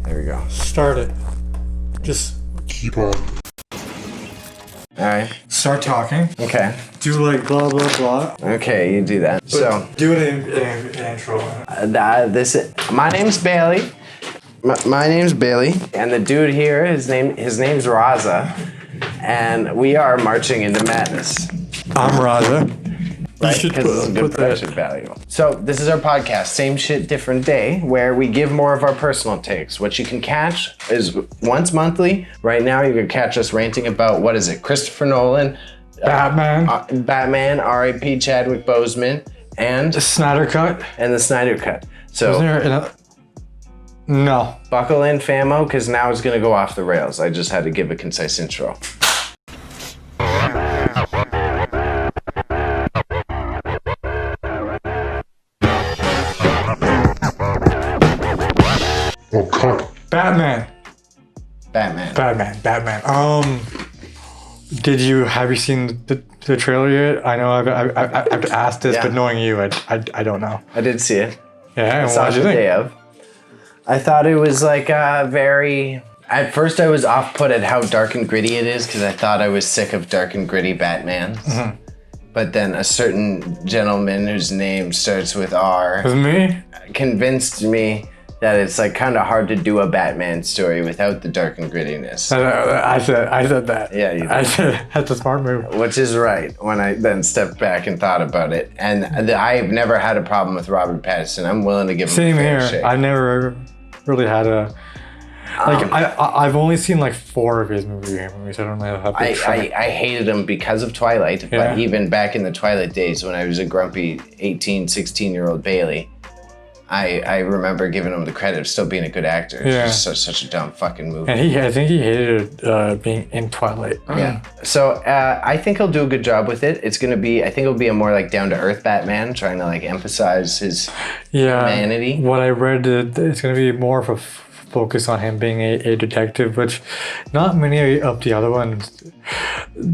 There we go. Start it. Just Keep on. Alright. start talking. Okay. Do like blah blah blah. Okay, you do that. So, Do it in intro. my name's Bailey. My name's Bailey, and the dude here, his name's Raza, and we are marching into madness. I'm Raza. Right? You should Because it's a good put that. production value. So this is our podcast, Same Shit, Different Day, where we give more of our personal takes. What you can catch is once monthly. Right now, you can catch us ranting about, what is it, Christoper Nolan, Batman. R.I.P. Chadwick Boseman, and The Snyder Cut. the Snyder Cut. So Wasn't there no. buckle in, famo, because now it's going to go off the rails. I just had to give a concise intro. Oh, cut. Batman. Have you seen the trailer yet? I know I've asked this, Yeah. but knowing you, I don't know. I did see it. Yeah, and Saw what it did the you day think? of. I thought it was like very... At first I was off-put at how dark and gritty it is because I thought I was sick of dark and gritty Batman. Mm-hmm. But then a certain gentleman whose name starts with R With me? convinced me that it's like kind of hard to do a Batman story without the dark and grittiness. I said that. Yeah, you did. I said that's a smart move. Which is right when I then stepped back and thought about it. And I've never had a problem with Robert Pattinson. I'm willing to give him Same a fair here. shake. I never really had a like. I've only seen like 4 of his movies. I don't know how big fan. I hated him because of Twilight, Yeah. but even back in the Twilight days when I was a grumpy 18, 16-year-old Bailey, I remember giving him the credit of still being a good actor. Yeah. It's just such a dumb fucking movie. And I think he hated being in Twilight. Yeah. So I think he'll do a good job with it. It's gonna be, I think it'll be a more like down-to-earth Batman, trying to like emphasize his humanity. What I read, it's going to be more of a focus on him being a detective, which not many of the other ones.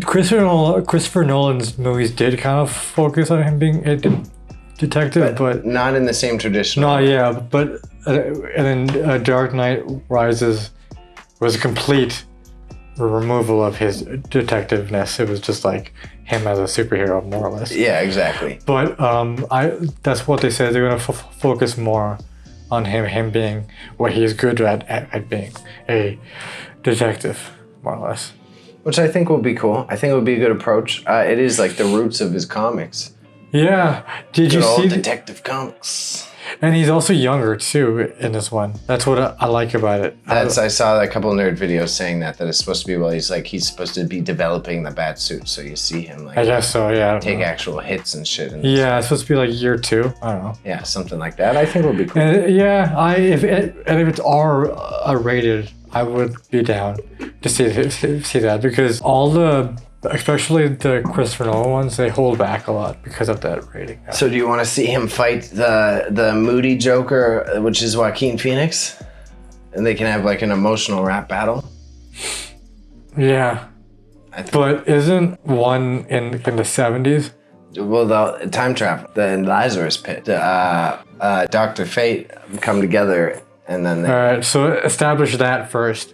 Christopher Nolan's movies did kind of focus on him being a detective, but not in the same tradition. no, yeah, but and then Dark Knight Rises was a complete removal of his detectiveness. It was just like him as a superhero, more or less. Yeah, exactly. But that's what they said. They're gonna focus more on him being what he's good at being, a detective, more or less. Which I think will be cool. I think it would be a good approach. It is like the roots of his comics. Yeah. Did you Good old see? Detective Comics. And he's also younger too in this one. That's what I like about it. I saw a couple nerd videos saying that it's supposed to be, well, he's supposed to be developing the bat suit, so you see him like I guess so. Yeah. take actual hits and shit. And Yeah, it's supposed to be like year 2. I don't know. yeah, something like that. I think will be cool. And if it's R rated, I would be down to see that because all especially the Christopher Nolan ones, they hold back a lot because of that rating. So do you want to see him fight the moody Joker, which is Joaquin Phoenix, and they can have like an emotional rap battle? Yeah, but isn't one in the 70s? Well, the time travel, the Lazarus Pit, Dr. Fate come together, and then All right, so establish that first,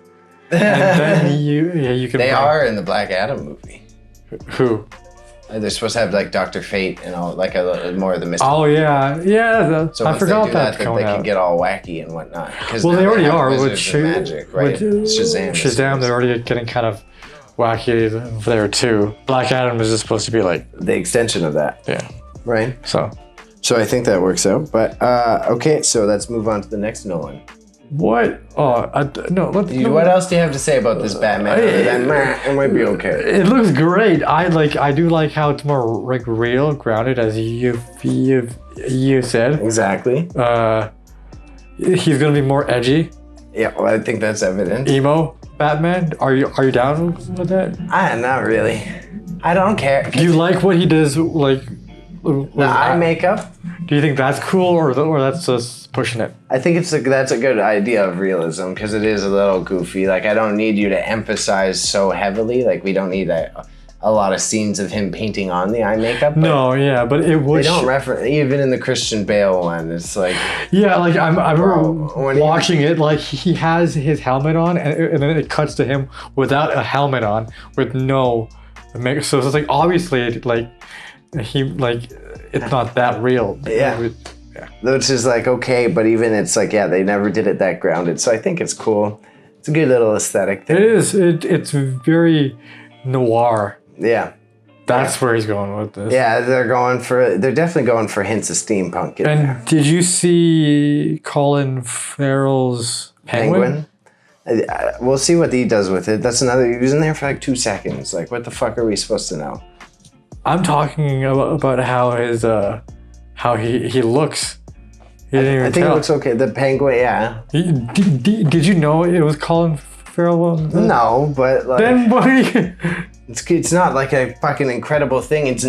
and then you can. they are in the Black Adam movie. Who? They're supposed to have like Dr. Fate and all, like more of the mystery. Oh yeah. So I once forgot they do that, coming they out. can get all wacky and whatnot. Well, they already are with with magic, right? Shazam. Shazam, they're already getting kind of wacky there too. Black Adam is just supposed to be like the extension of that, yeah. right? So So I think that works out. But okay, so let's move on to the next Nolan. what? Oh no. What else do you have to say about this Batman? Other than, "Meh, it might be okay. It looks great. I do like how it's more like real, grounded, as you said. Exactly. He's gonna be more edgy, Yeah, well, I think that's evident. emo Batman. Are you down with that? Not really. I don't care. Do you like what he does? Like The eye makeup? Do you think that's cool, or that's just pushing it? I think that's a good idea of realism because it is a little goofy. Like, I don't need you to emphasize so heavily. Like, we don't need a a lot of scenes of him painting on the eye makeup. No, yeah, but it was. They don't reference even in the Christian Bale one. It's like Yeah, like I remember when watching it. Like he has his helmet on, and then it cuts to him without a helmet on, with no makeup. So it's like obviously, like he like it's not that real. Yeah. Which is like okay, but even it's like they never did it that grounded. So I think it's cool. It's a good little aesthetic thing. It is. It's very noir. Yeah. That's where he's going with this. Yeah, they're definitely going for hints of steampunk. And did you see Colin Farrell's Penguin? We'll see what he does with it. That's another. He was in there for like 2 seconds. Like, what the fuck are we supposed to know? I'm talking about how his how he looks. He didn't even I think tell. it looks okay. The Penguin, yeah. Did you know it was Colin Farrell? No, but like, Then what? it's not like a fucking incredible thing. It's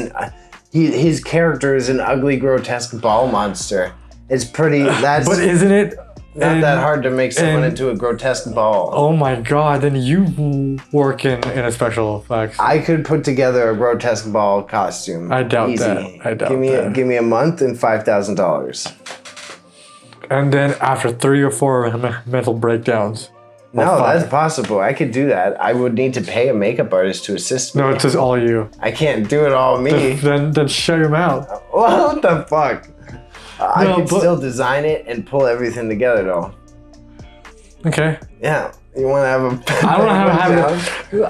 his character is an ugly, grotesque ball monster. It's pretty. That's But isn't it not that hard to make someone into a grotesque ball. Oh my god! Then you work in a special effects. I could put together a grotesque ball costume. I doubt Easy. that. I doubt that. Give me a month and $5,000. And then after 3 or 4 mental breakdowns. No, that's possible. I could do that. I would need to pay a makeup artist to assist me. No, it's just all you. I can't do it all me. Then shut your mouth. What the fuck? I can still design it and pull everything together though. Okay. Yeah. You want to have a... I don't know how to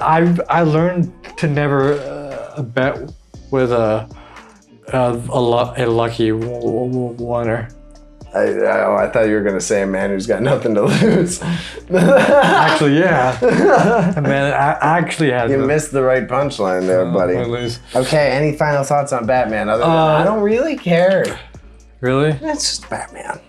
have it. I learned to never bet with a lucky winner. I thought you were going to say a man who's got nothing to lose. Actually, yeah. A man actually has. You missed the right punchline there, buddy. Okay, any final thoughts on Batman other than I don't really care. Really? It's just Batman.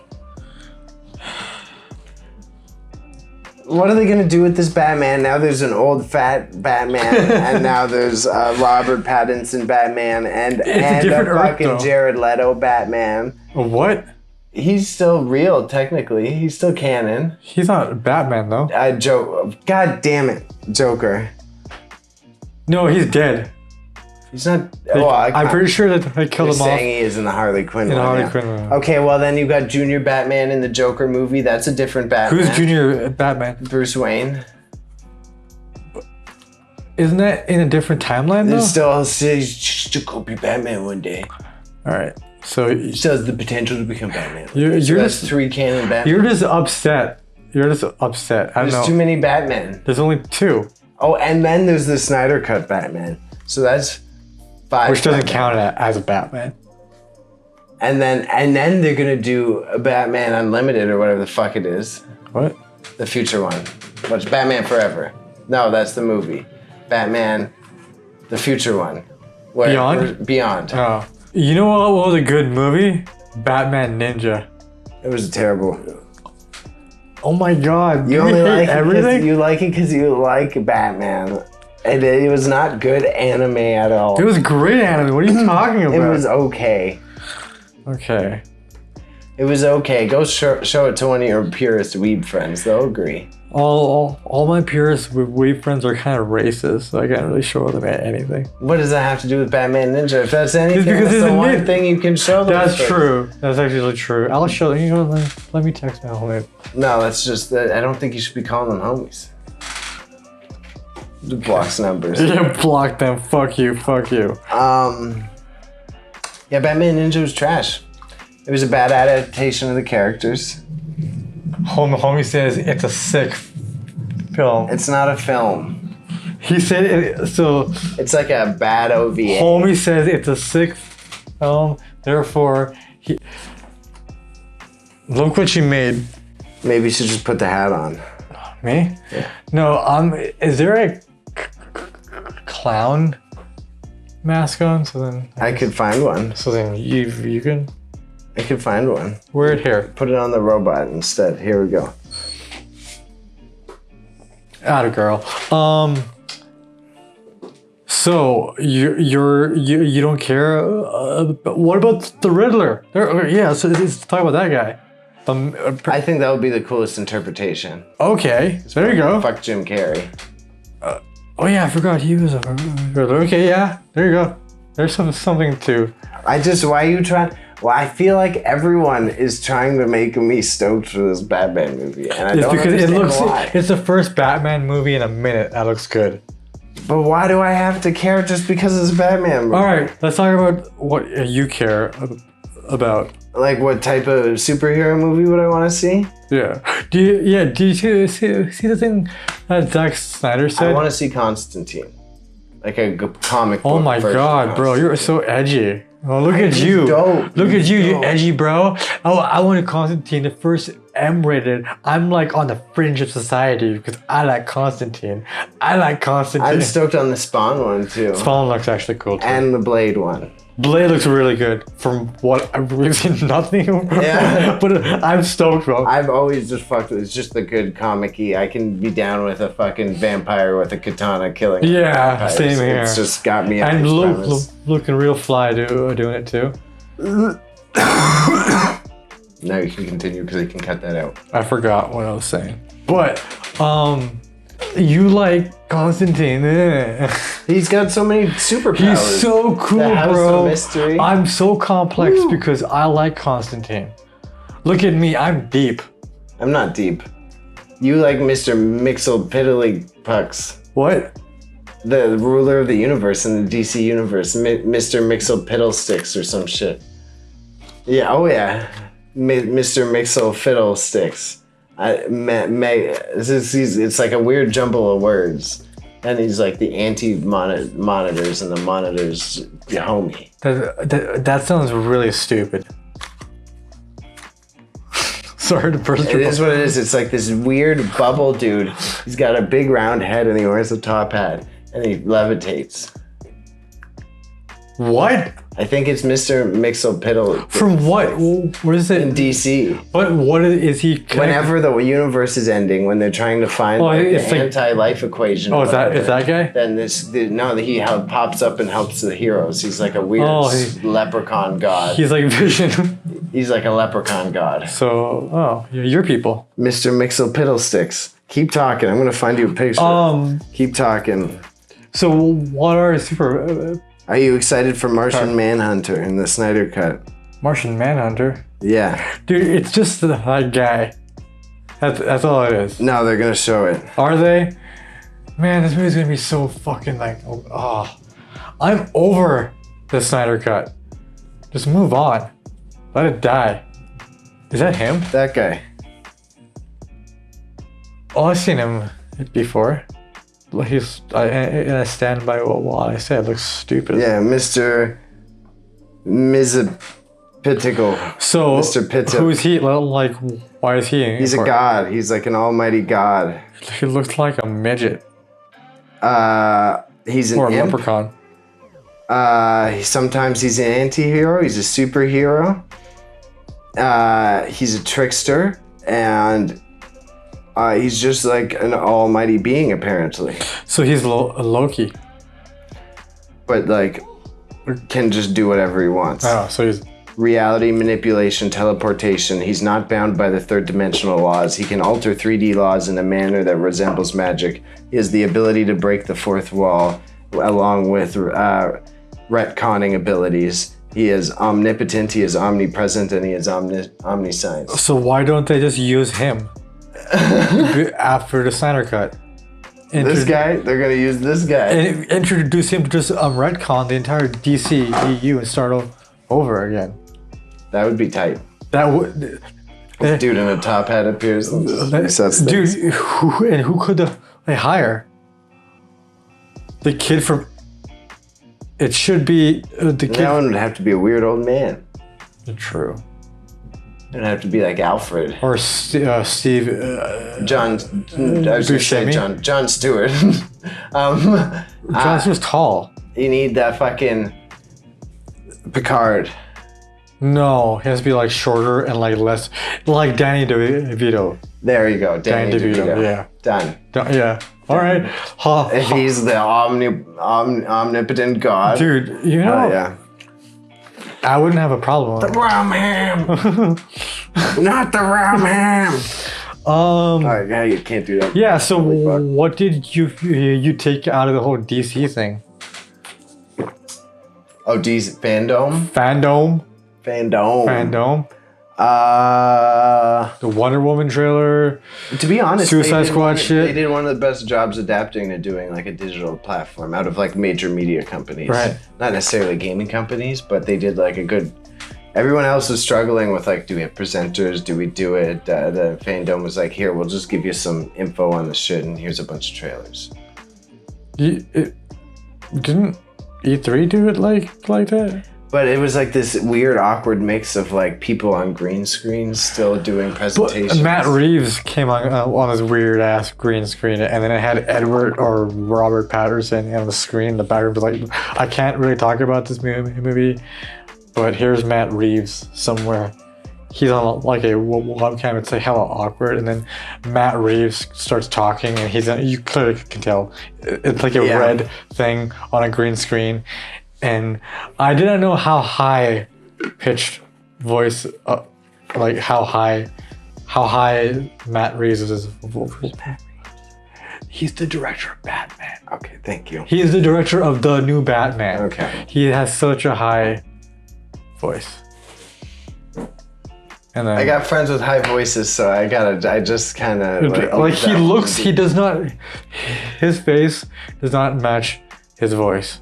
What are they going to do with this Batman? Now there's an old fat Batman, and now there's Robert Pattinson Batman, and a fucking Jared Leto Batman. What? He's still real, technically. He's still canon. He's not Batman, though. God damn it, Joker. No, he's dead. He's not. I'm pretty sure that they killed him off. Saying he is in the Harley Quinn one. Harley Quinn one. Okay, well then you've got Junior Batman in the Joker movie. That's a different Batman. Who's Junior Batman? Bruce Wayne. Isn't that in a different timeline though? He's still could be Batman one day. All right. So he still has the potential to become Batman. You're just 3 canon Batman. You're just upset. You're just upset. I don't know. There's too many Batman. There's only 2. Oh, and then there's the Snyder Cut Batman. So that's 5. Which doesn't count as a Batman. And then they're gonna do a Batman Unlimited or whatever the fuck it is. What? The future one. What's Batman Forever? No, that's the movie. Batman, the future one. Beyond. Oh. You know what was a good movie? Batman Ninja. It was terrible. Oh my god. You only like everything? You like it because you like Batman. And it was not good anime at all. It was great anime. What are you talking about? It was okay. Okay. It was okay. Go show it to one of your purist weeb friends. They'll agree. All my purist weeb friends are kind of racist, so I can't really show them anything. What does that have to do with Batman Ninja? If that's anything, that's the one thing you can show them. That's true. That's actually true. I'll show them. You know, let me text my homie. No, that's just that. I don't think you should be calling them homies. Blocks numbers. Yeah, block them. Fuck you. Fuck you. Yeah, Batman Ninja was trash. It was a bad adaptation of the characters. Homie says it's a sick film. It's not a film. He said it, so. It's like a bad OVA. Homie says it's a sick film. Therefore, look what you made. Maybe you should just put the hat on. Me? Yeah. No. Is there a clown mask on? So then I could find one. So then you can. I could find one. Wear it here. Put it on the robot instead. Here we go. Atta girl. So you don't care. What about the Riddler? Yeah. So let's talk about that guy. I think that would be the coolest interpretation. Okay. There you go. Fuck Jim Carrey. Oh yeah, I forgot he was a Riddler. Okay, yeah, there you go. There's something to. Why are you trying? Well, I feel like everyone is trying to make me stoked for this Batman movie, and I don't understand why. It's the first Batman movie in a minute that looks good. But why do I have to care just because it's a Batman movie? All right, let's talk about what you care about. Like what type of superhero movie would I want to see? Yeah. Do you see the thing that Zack Snyder said? I want to see Constantine, like a comic book. Oh my god, bro, you're so edgy. Oh, look at you. Dope. Look at you, you edgy bro. Oh, I wanted Constantine, the first M-rated. I'm like on the fringe of society because I like Constantine. I'm stoked on the Spawn one too. Spawn looks actually cool too. And the Blade one. Blade looks really good. From what I've really seen, nothing. Yeah. But I'm stoked, bro. I've always just fucked with. It's just the good comic-y. I can be down with a fucking vampire with a katana killing. Yeah, vampires. same here. It's just got me. And looking real fly doing it too. Now you can continue because I can cut that out. I forgot what I was saying. But you like Constantine. He's got so many superpowers. He's so cool, the House bro. of Mystery. I'm so complex because I like Constantine. Look at me, I'm deep. I'm not deep. You like Mr. Mixel-Piddly-Pucks. What? The ruler of the universe in the DC universe. Mr. Mixel-Piddlesticks or some shit. Yeah, oh yeah. Mr. Mixel-Fiddlesticks. It's like a weird jumble of words. And he's like the anti-monitors and the monitors homie. That sounds really stupid. Sorry to burst your It is what it is. It's like this weird bubble dude. He's got a big round head and he wears a top hat and he levitates. What? I think it's Mr. Mixel-Piddle. From what? What is it? In DC. What is he? Whenever the universe is ending, when they're trying to find the anti-life equation. Oh, is that guy? Then he pops up and helps the heroes. He's like a weird leprechaun god. He's like Vision. He's like a leprechaun god. So, your people. Mr. Mixel-Piddlesticks. Keep talking. I'm gonna find you a picture. Keep talking. So, what are super? Are you excited for Martian Manhunter in the Snyder Cut? Martian Manhunter? Yeah. Dude, it's just that guy. That's all it is. No, they're gonna show it. Are they? Man, this movie's gonna be so fucking like, I'm over the Snyder Cut. Just move on. Let it die. Is that him? That guy. Oh, I've seen him before. I stand by what I said. It looks stupid. Yeah, Mr. Mizapitical. So, Mr. Pitta. who is he? Like, why is he? He's a god. He's like an almighty god. He looks like a midget. He's an or a imp. leprechaun. Sometimes he's an anti-hero. He's a superhero. He's a trickster. And he's just like an almighty being, apparently. So he's Loki. But like, can just do whatever he wants. Oh, so he's... Reality manipulation, teleportation. He's not bound by the third dimensional laws. He can alter 3D laws in a manner that resembles magic. He has the ability to break the fourth wall, along with retconning abilities. He is omnipotent, he is omnipresent, and he is omniscience. So why don't they just use him after the Snyder Cut? This guy? They're gonna use this guy. And introduce him to just retcon the entire DC EU and start over again. That would be tight. That would. This dude in a top hat appears. And dude, who could they hire? The kid from. It should be the kid. That one would have to be a weird old man. True. It'd have to be like Alfred. Or Steve. John. I was gonna say John Stewart. John Stewart's tall. You need that fucking Picard. No, he has to be like shorter and like less, like Danny DeVito. There you go, Danny DeVito. Yeah. Done. Yeah. All right. If he's the omnipotent god. Dude, you know. Yeah. I wouldn't have a problem with the rum ham. Not the rum ham. Alright, yeah, you can't do that. Yeah. So what did you take out of the whole DC thing? Oh, DC fandom. Fandom. The Wonder Woman trailer. To be honest, Suicide Squad shit. They did one of the best jobs adapting to doing like a digital platform out of like major media companies. Right. Not necessarily gaming companies, but they did like a good. Everyone else was struggling with like, do we have presenters? Do we do it? The fandom was like, here, we'll just give you some info on the shit, and here's a bunch of trailers. Didn't E3 do it like that? But it was like this weird, awkward mix of like people on green screens still doing presentations. But Matt Reeves came on this weird ass green screen, and then it had Edward or Robert Patterson on the screen in the background. Like, I can't really talk about this movie, but here's Matt Reeves somewhere. He's on like a webcam. It's like hella awkward, and then Matt Reeves starts talking, and you clearly can tell it's like a red thing on a green screen. And I didn't know how high pitched voice, like how high Matt Reeves' voice. He's the director of Batman. Okay, thank you. He is the director of the new Batman. Okay. He has such a high voice. And then, I got friends with high voices, so I just kind of his face does not match his voice.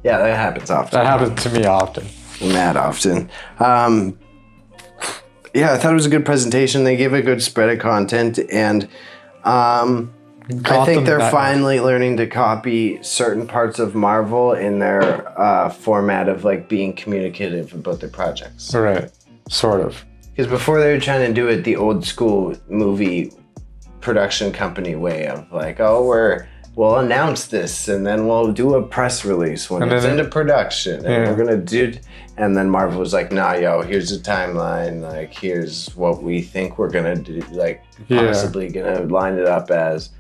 Yeah, that happens often. That happens to me often. Mad often. Yeah, I thought it was a good presentation. They gave a good spread of content, and I think they're finally learning to copy certain parts of Marvel in their format of like being communicative about their projects. Right, sort of. Because before they were trying to do it the old school movie production company way of like, oh, we'll announce this and then we'll do a press release when it's into production and we're gonna do. And then Marvel was like, nah, yo, here's the timeline. Like, here's what we think we're gonna do. Like, possibly gonna line it up as.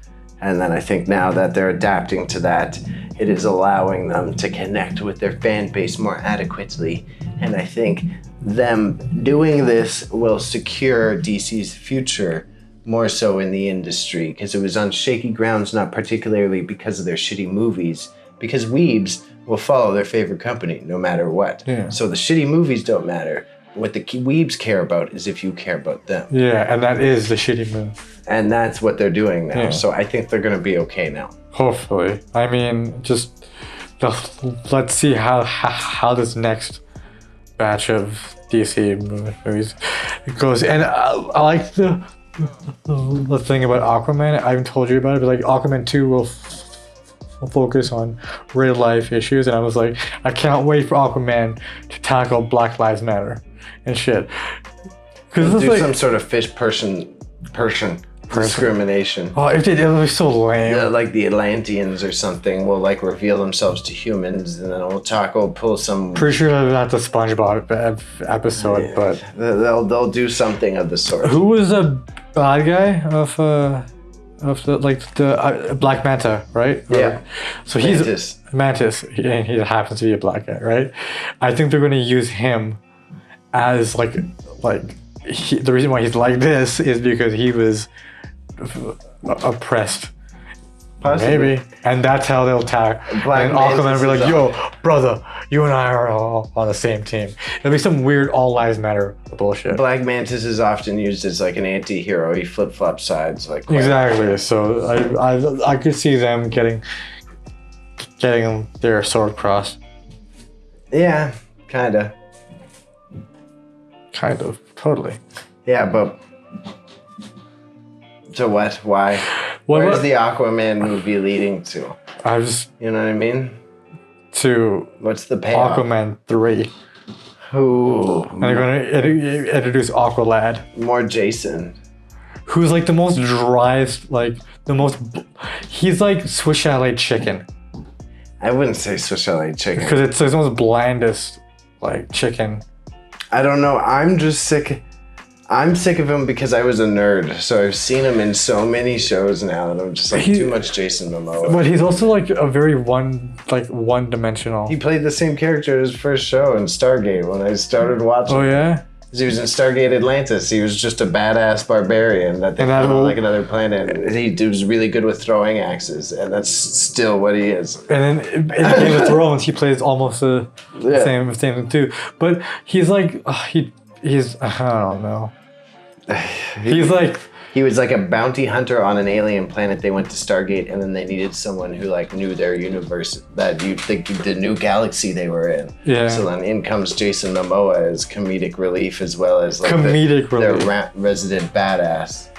And then I think now that they're adapting to that, it is allowing them to connect with their fan base more adequately. And I think them doing this will secure DC's future more so in the industry, because it was on shaky grounds, not particularly because of their shitty movies, because weebs will follow their favorite company no matter what. Yeah. So the shitty movies don't matter. What the weebs care about is if you care about them. Yeah, and that is the shitty move. And that's what they're doing now. Yeah. So I think they're going to be okay now. Hopefully. I mean, just let's see how this next batch of DC movies goes. And I like the thing about Aquaman. I haven't told you about it, but like Aquaman 2 will focus on real life issues, and I was like, I can't wait for Aquaman to tackle Black Lives Matter and shit. Because do like, some sort of fish person discrimination. Oh, it would be so lame. Like the Atlanteans or something will like reveal themselves to humans, and then we'll pull some. Pretty sure that's a SpongeBob episode, but they'll do something of the sort. Who was the bad guy of the Black Manta, right? Yeah. So he's Mantis, and he happens to be a black guy, right? I think they're going to use him as the reason why he's like this is because he was oppressed. Possibly. Maybe. And that's how they'll attack. And Aquaman will be like, yo, brother, you and I are all on the same team. It'll be some weird all lives matter bullshit. Black Mantis is often used as like an anti-hero. He flip-flops sides. Exactly. So I could see them getting their sword crossed. Yeah, kinda. Kind of. Totally. Yeah, but... So what? Why? Where's the Aquaman movie leading to? You know what I mean? To... What's the payoff? Aquaman 3. Who? And they're going to introduce Aqualad. More Jason. Who's like the most driest, he's like Swiss Chalet chicken. I wouldn't say Swiss Chalet chicken. Because it's the most blandest, chicken. I don't know. I'm just sick. I'm sick of him because I was a nerd. So I've seen him in so many shows now that I'm just like too much Jason Momoa. But he's also like a very one-dimensional. He played the same character as his first show in Stargate when I started watching. Oh yeah? He was in Stargate Atlantis. He was just a badass barbarian that they found on like another planet. He was really good with throwing axes, and that's still what he is. And then in Game of Thrones, he plays almost the same thing too. But he's like, he's I don't know. He's like. He was like a bounty hunter on an alien planet. They went to Stargate, and then they needed someone who like knew their universe, that you think the new galaxy they were in. Yeah. So then in comes Jason Momoa as comedic relief, as well as like their resident badass.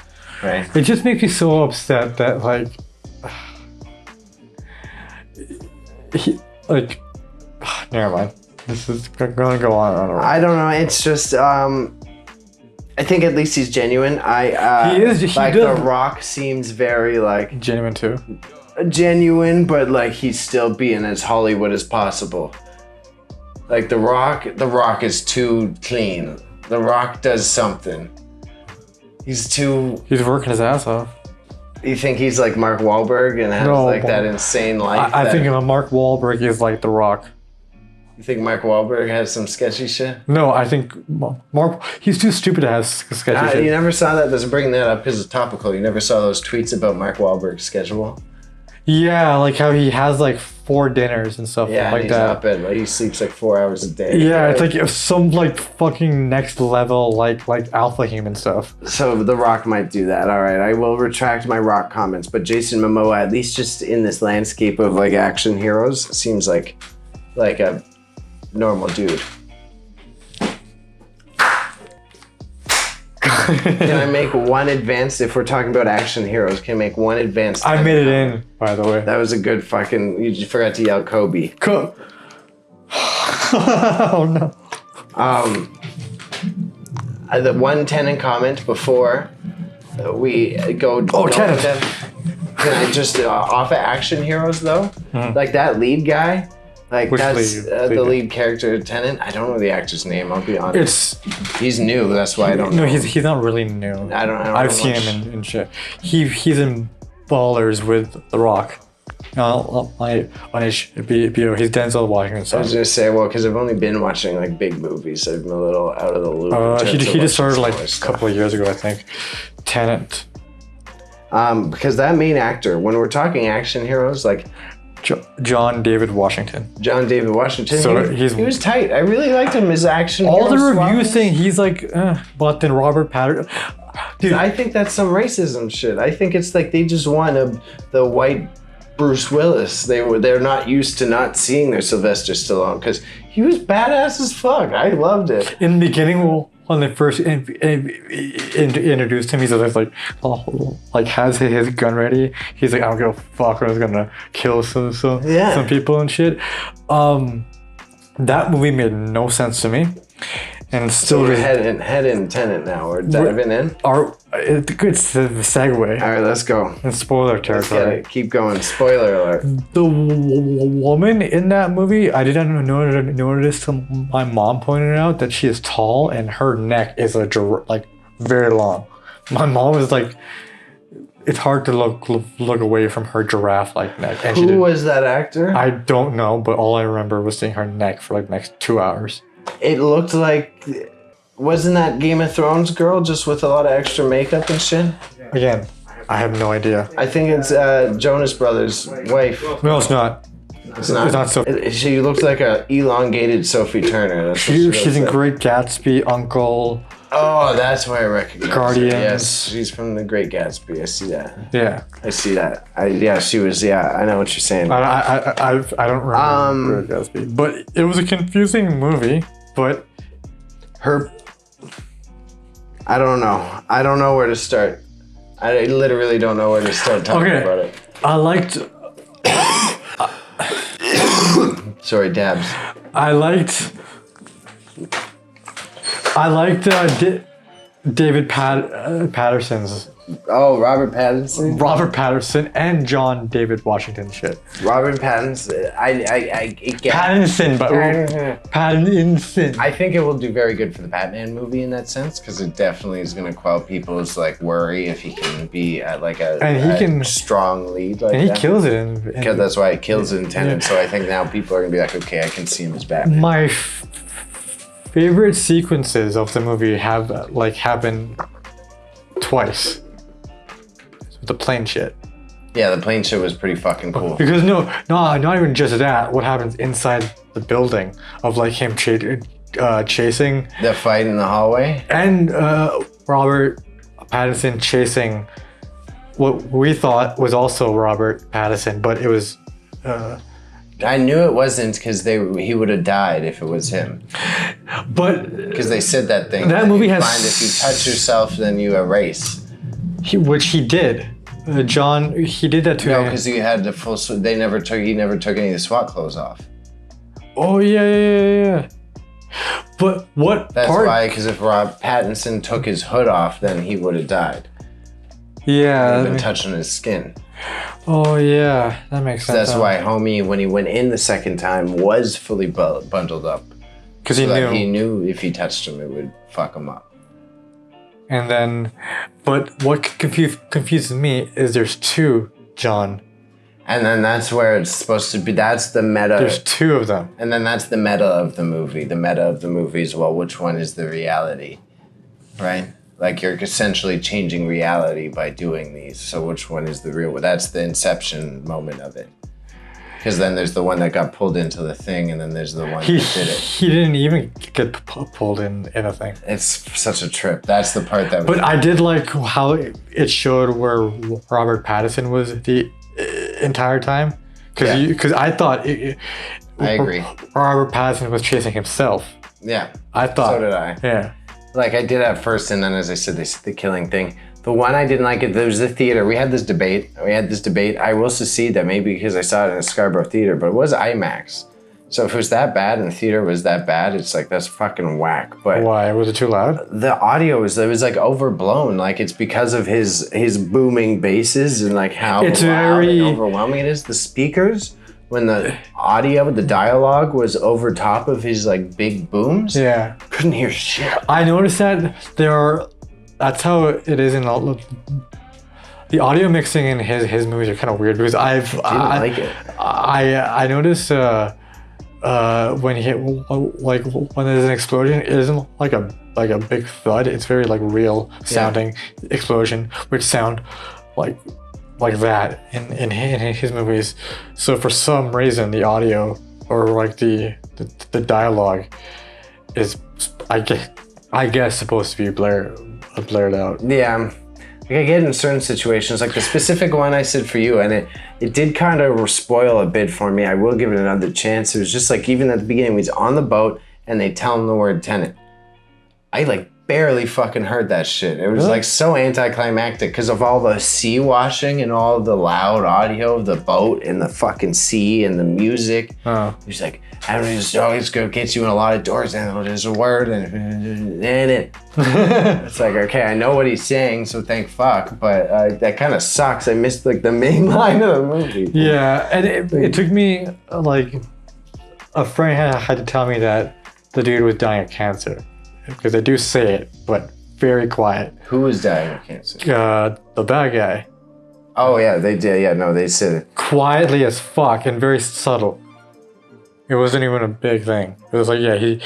Right. It just makes me so upset that like, never mind. This is gonna go on and on. I don't know. It's just I think at least he's genuine. He is. The Rock seems very like genuine too. Genuine, but like he's still being as Hollywood as possible. Like the Rock is too clean. The Rock does something. He's working his ass off. You think he's like Mark Wahlberg and has that insane life? I think Mark Wahlberg is like The Rock. You think Mark Wahlberg has some sketchy shit? No, I think Mark, he's too stupid to have sketchy shit. You never saw that? There's bringing that up because it's topical. You never saw those tweets about Mark Wahlberg's schedule? Yeah, like how he has like 4 dinners and stuff like that. Up at, like, he sleeps like 4 hours a day. Yeah, right? It's like some like fucking next level like alpha human stuff. So The Rock might do that. All right, I will retract my Rock comments. But Jason Momoa, at least just in this landscape of like action heroes, seems like a normal dude. Can I make one advance if we're talking about action heroes? Can I make one advance? I made it in, by the way. That was a good fucking. You forgot to yell Kobe. Oh no. The one Tenet comment before we go. Tenet. Can I just off of action heroes though? Like that lead guy. Like which that's the lead character, Tenet. I don't know the actor's name. I'll be honest. He's new. That's why I don't know. No, he's not really new. I don't know. I've seen him in shit. He's in Ballers with The Rock. On HBO. He's Denzel Washington. I was gonna say, well, because I've only been watching like big movies. I've been a little out of the loop. He just started like a couple of years ago, I think. Tenet. Because that main actor, when we're talking action heroes, like. John David Washington. So he was tight. I really liked him as action. All the reviews saying he's like, but then Robert Pattinson. Dude, I think that's some racism shit. I think it's like they just want the white Bruce Willis. They're not used to not seeing their Sylvester Stallone because he was badass as fuck. I loved it. In the beginning, when they first introduced him, he's like has his gun ready. He's like, I don't give a fuck. I was gonna kill some people and shit. That movie made no sense to me, and still. So head in Tenet now, or diving in. It's a segue. All right, let's go. In spoiler territory. Keep going. Spoiler alert. The woman in that movie, I didn't notice till my mom pointed out that she is tall and her neck is like very long. My mom was like, it's hard to look away from her giraffe-like neck. And who was that actor? I don't know, but all I remember was seeing her neck for like the next 2 hours. It looked like. Wasn't that Game of Thrones girl just with a lot of extra makeup and shit? Again, I have no idea. I think it's Jonas Brothers' wife. No, it's not. It's not so. She looks like a elongated Sophie Turner. She's in Great Gatsby, Uncle. Oh, that's why I recognize Guardians. her. Yes, she's from The Great Gatsby. I see that. Yeah. I see that. She was. Yeah, I know what you're saying. I don't remember Great Gatsby, but it was a confusing movie. But I don't know. I don't know where to start. I literally don't know where to start talking about it. I liked. Sorry, dabs. I liked David Patterson's. Oh, Robert Pattinson. Robert Pattinson and John David Washington shit. Robert Pattinson. I get Pattinson, but Pattinson. I think it will do very good for the Batman movie in that sense because it definitely is going to quell people's like worry if he can be a strong lead like and he that. Kills it. Because that's why it kills it in Tenet. Yeah. So I think now people are going to be like, okay, I can see him as Batman. My favorite sequences of the movie have happened twice. The plane shit. Yeah, the plane shit was pretty fucking cool. Because no, not even just that. What happens inside the building of like him chasing the fight in the hallway, and Robert Pattinson chasing what we thought was also Robert Pattinson, but it was. I knew it wasn't because he would have died if it was him. But because they said that thing. That movie has. Find if you touch yourself, then you erase. Which he did. John, he did that too. No, because he had the full. He never took any of the SWAT clothes off. Oh yeah. But what? That's why, because if Rob Pattinson took his hood off, then he would have died. Yeah. He'd been touching his skin. Oh yeah, that makes sense. That's why homie, when he went in the second time, was fully bundled up. Because he knew if he touched him, it would fuck him up. And then, but what confuses me is there's two John. And then that's where it's supposed to be. That's the meta. There's two of them. And then that's the meta of the movie. The meta of the movie is, well, which one is the reality, right? Like you're essentially changing reality by doing these. So which one is the real? That's the inception moment of it. Because then there's the one that got pulled into the thing, and then there's the one that did it. He didn't even get pulled in anything. It's such a trip. That's the part that. But I did like how it showed where Robert Pattinson was the entire time. Because I thought. I agree. Robert Pattinson was chasing himself. Yeah. I thought. So did I. Yeah. Like I did at first, and then as I said, they said the killing thing. The one I didn't like, there was the theater. We had this debate. I will secede that maybe because I saw it in a Scarborough theater, but it was IMAX. So if it was that bad and the theater was that bad, it's like, that's fucking whack. But why? Was it too loud? The audio was like overblown. Like it's because of his booming basses and like how loud and overwhelming it is. The speakers, when the audio, the dialogue was over top of his like big booms. Yeah. Couldn't hear shit. I noticed that that's how it is in all the audio mixing in his movies are kind of weird because I like it. I noticed when there's an explosion, it isn't like a big thud. It's very like real sounding explosion, which sound like that in his movies. So for some reason, the audio or like the dialogue is I guess supposed to be blurred out. Yeah. Like I get in certain situations, like the specific one I said for you, and it did kind of spoil a bit for me. I will give it another chance. It was just like, even at the beginning, he's on the boat and they tell him the word tenant. I like barely fucking heard that shit. It was like so anticlimactic because of all the sea washing and all the loud audio of the boat and the fucking sea and the music. He's like, I don't know, it's gonna get you in a lot of doors and there's a word and it. It's like, okay, I know what he's saying, so thank fuck, but that kind of sucks. I missed like the main line of the movie. Yeah, and it took me like a friend had to tell me that the dude was dying of cancer. Because they do say it, but very quiet. Who was dying of cancer? The bad guy. Oh yeah, they did. Yeah, no, they said it quietly as fuck and very subtle. It wasn't even a big thing. It was like, yeah, he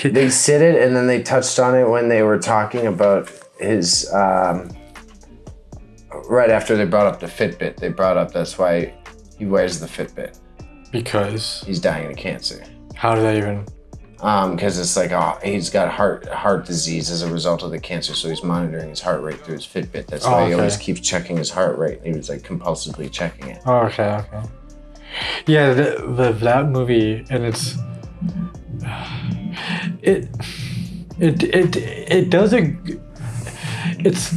They said it, and then they touched on it when they were talking about his. Right after they brought up the Fitbit, they brought up that's why he wears the Fitbit. Because he's dying of cancer. How did that even? Because it's like, he's got heart disease as a result of the cancer, so he's monitoring his heart rate through his Fitbit. That's why he always keeps checking his heart rate. He was like compulsively checking it. Oh, okay. Yeah, that movie, and it does it's.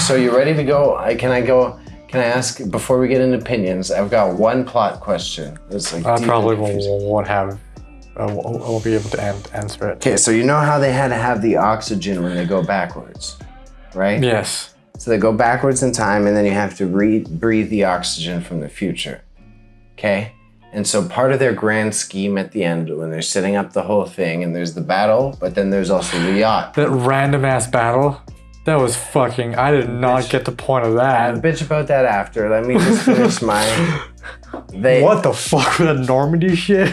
So you ready to go? Can I go? Can I ask before we get into opinions? I've got one plot question. It's like I probably won't have. I won't be able to answer it. Okay, so you know how they had to have the oxygen when they go backwards, right? Yes. So they go backwards in time, and then you have to breathe the oxygen from the future. Okay? And so part of their grand scheme at the end, when they're setting up the whole thing, and there's the battle, but then there's also the yacht. That random ass battle? That was fucking, I did not get the point of that. I'll bitch about that after. Let me just finish mine. What the fuck with that Normandy shit?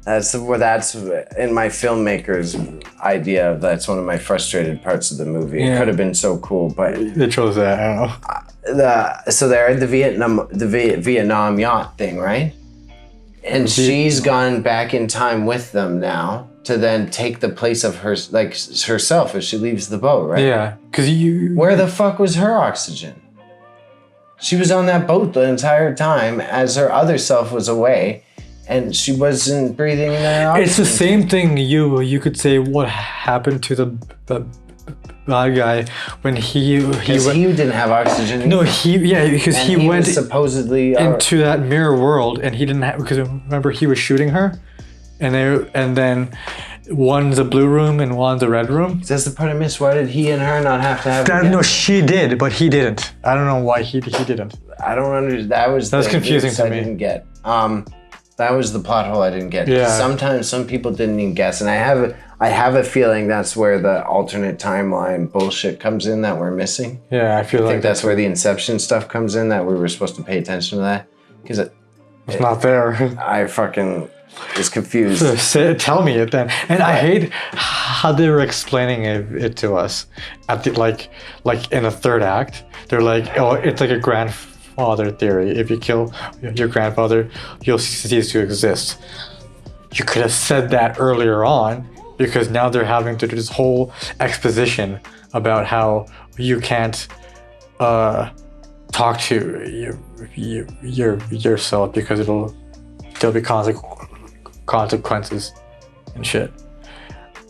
That's in my filmmaker's idea. That's one of my frustrated parts of the movie. It could have been so cool, but they chose that. I don't know. So they're at the Vietnam yacht thing, right? And she's gone back in time with them now to then take the place of herself as she leaves the boat, right? Yeah, because Where the fuck was her oxygen? She was on that boat the entire time as her other self was away, and she wasn't breathing in that oxygen. It's the same thing. You could say what happened to the bad guy when he didn't have oxygen. No, because and he went was supposedly into that mirror world, and he didn't have, because remember he was shooting her, and then one's a blue room and one's a red room. That's the part I missed. Why did he and her not have to have? No, she did, but he didn't. I don't know why he didn't. I don't understand. That was confusing to me. I didn't get. That was the plot hole I didn't get. Yeah. Sometimes some people didn't even guess, and I have a feeling that's where the alternate timeline bullshit comes in that we're missing. Yeah, I think that's where the Inception stuff comes in, that we were supposed to pay attention to that, because it's not there. I fucking is confused. Tell me it then. And I hate how they were explaining it to us at the like in the third act. They're like, oh, it's like a grandfather theory. If you kill your grandfather, you'll cease to exist. You could have said that earlier on, because now they're having to do this whole exposition about how you can't talk to yourself because there'll be consequences and shit.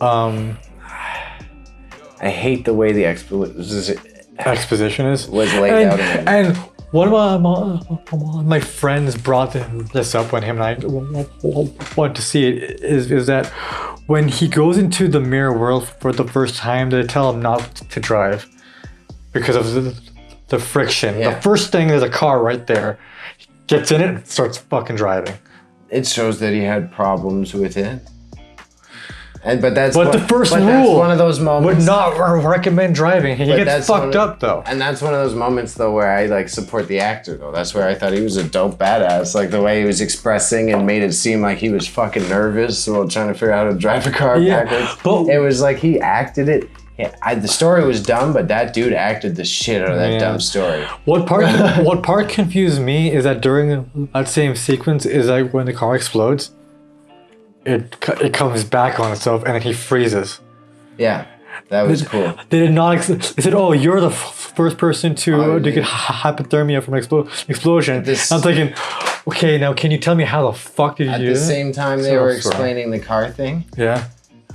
I hate the way the exposition was laid out. And one of my friends brought this up when him and I went to see it, is that when he goes into the mirror world for the first time, they tell him not to drive because of the friction. Yeah. The first thing is a car right there. He gets in it and starts fucking driving. It shows that he had problems with it. But the first rule, that's one of those moments, would not recommend driving. He gets fucked up though. And that's one of those moments though where I support the actor though. That's where I thought he was a dope badass. Like the way he was expressing and made it seem like he was fucking nervous while trying to figure out how to drive a car backwards. But it was like he acted it. Yeah, the story was dumb, but that dude acted the shit out of that dumb story. What part confused me is that during that same sequence is like when the car explodes, it comes back on itself and then he freezes. Yeah, that was cool. They did not. They said, "Oh, you're the first person to get hypothermia from explosion." I'm thinking, okay, now can you tell me how the fuck did you do that? At the same time they were explaining the car thing. Yeah.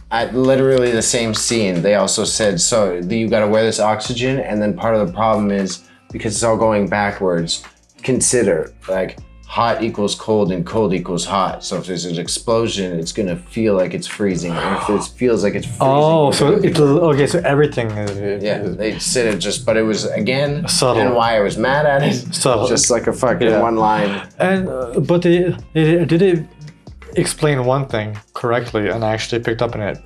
At literally the same scene, they also said, so you got to wear this oxygen, and then part of the problem is because it's all going backwards. Consider like hot equals cold and cold equals hot. So if there's an explosion, it's gonna feel like it's freezing. And if it feels like it's freezing, so everything is. Yeah, they said it just, but it was again subtle. And why I was mad at it. Subtle. Just like a fucking one line. And but they did explain one thing correctly, and I actually picked up on it.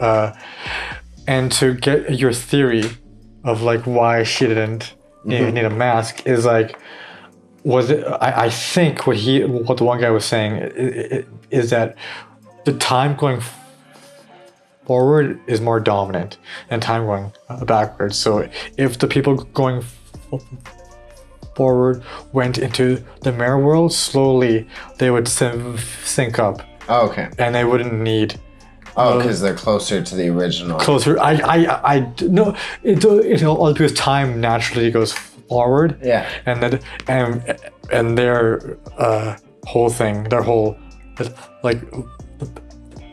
And to get your theory of like why she didn't need a mask is like, I think what the one guy was saying is that the time going forward is more dominant than time going backwards. So if the people going forward went into the mirror world slowly, they would sync up. Oh, okay. And they wouldn't need. Oh, because they're closer to the original. Closer. I no. It all because time naturally goes forward. Yeah. And then and their whole thing, their whole like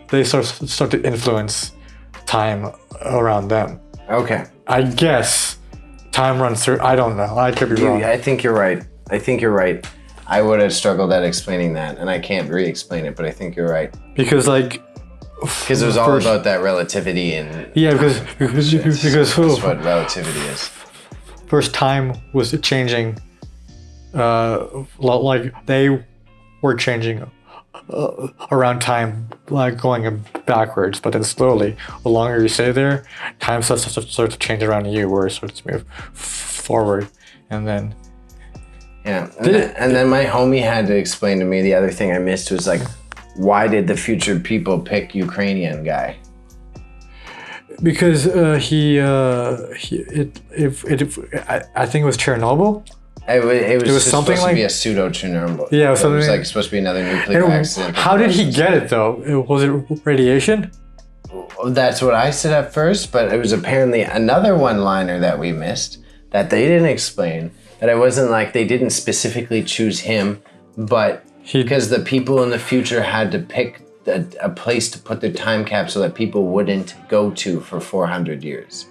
they start to influence time around them. Okay. I guess time runs through. I don't know. I could be wrong. I think you're right. I would have struggled at explaining that, and I can't re-explain it, but I think you're right. Because it was all about that relativity and because that's what relativity is. First time was changing, like they were changing around time, like going backwards, but then slowly, the longer you stay there, time starts to change around you, where it starts to move forward, and then. Yeah, and then my homie had to explain to me the other thing I missed was like, why did the future people pick Ukrainian guy? Because I think it was Chernobyl. It was just something supposed like to be a pseudo Chernobyl. Yeah, it was like supposed to be another nuclear accident. How did he get it though? Was it radiation? That's what I said at first, but it was apparently another one-liner that we missed that they didn't explain. That it wasn't like they didn't specifically choose him, but because the people in the future had to pick a place to put their time capsule that people wouldn't go to for 400 years.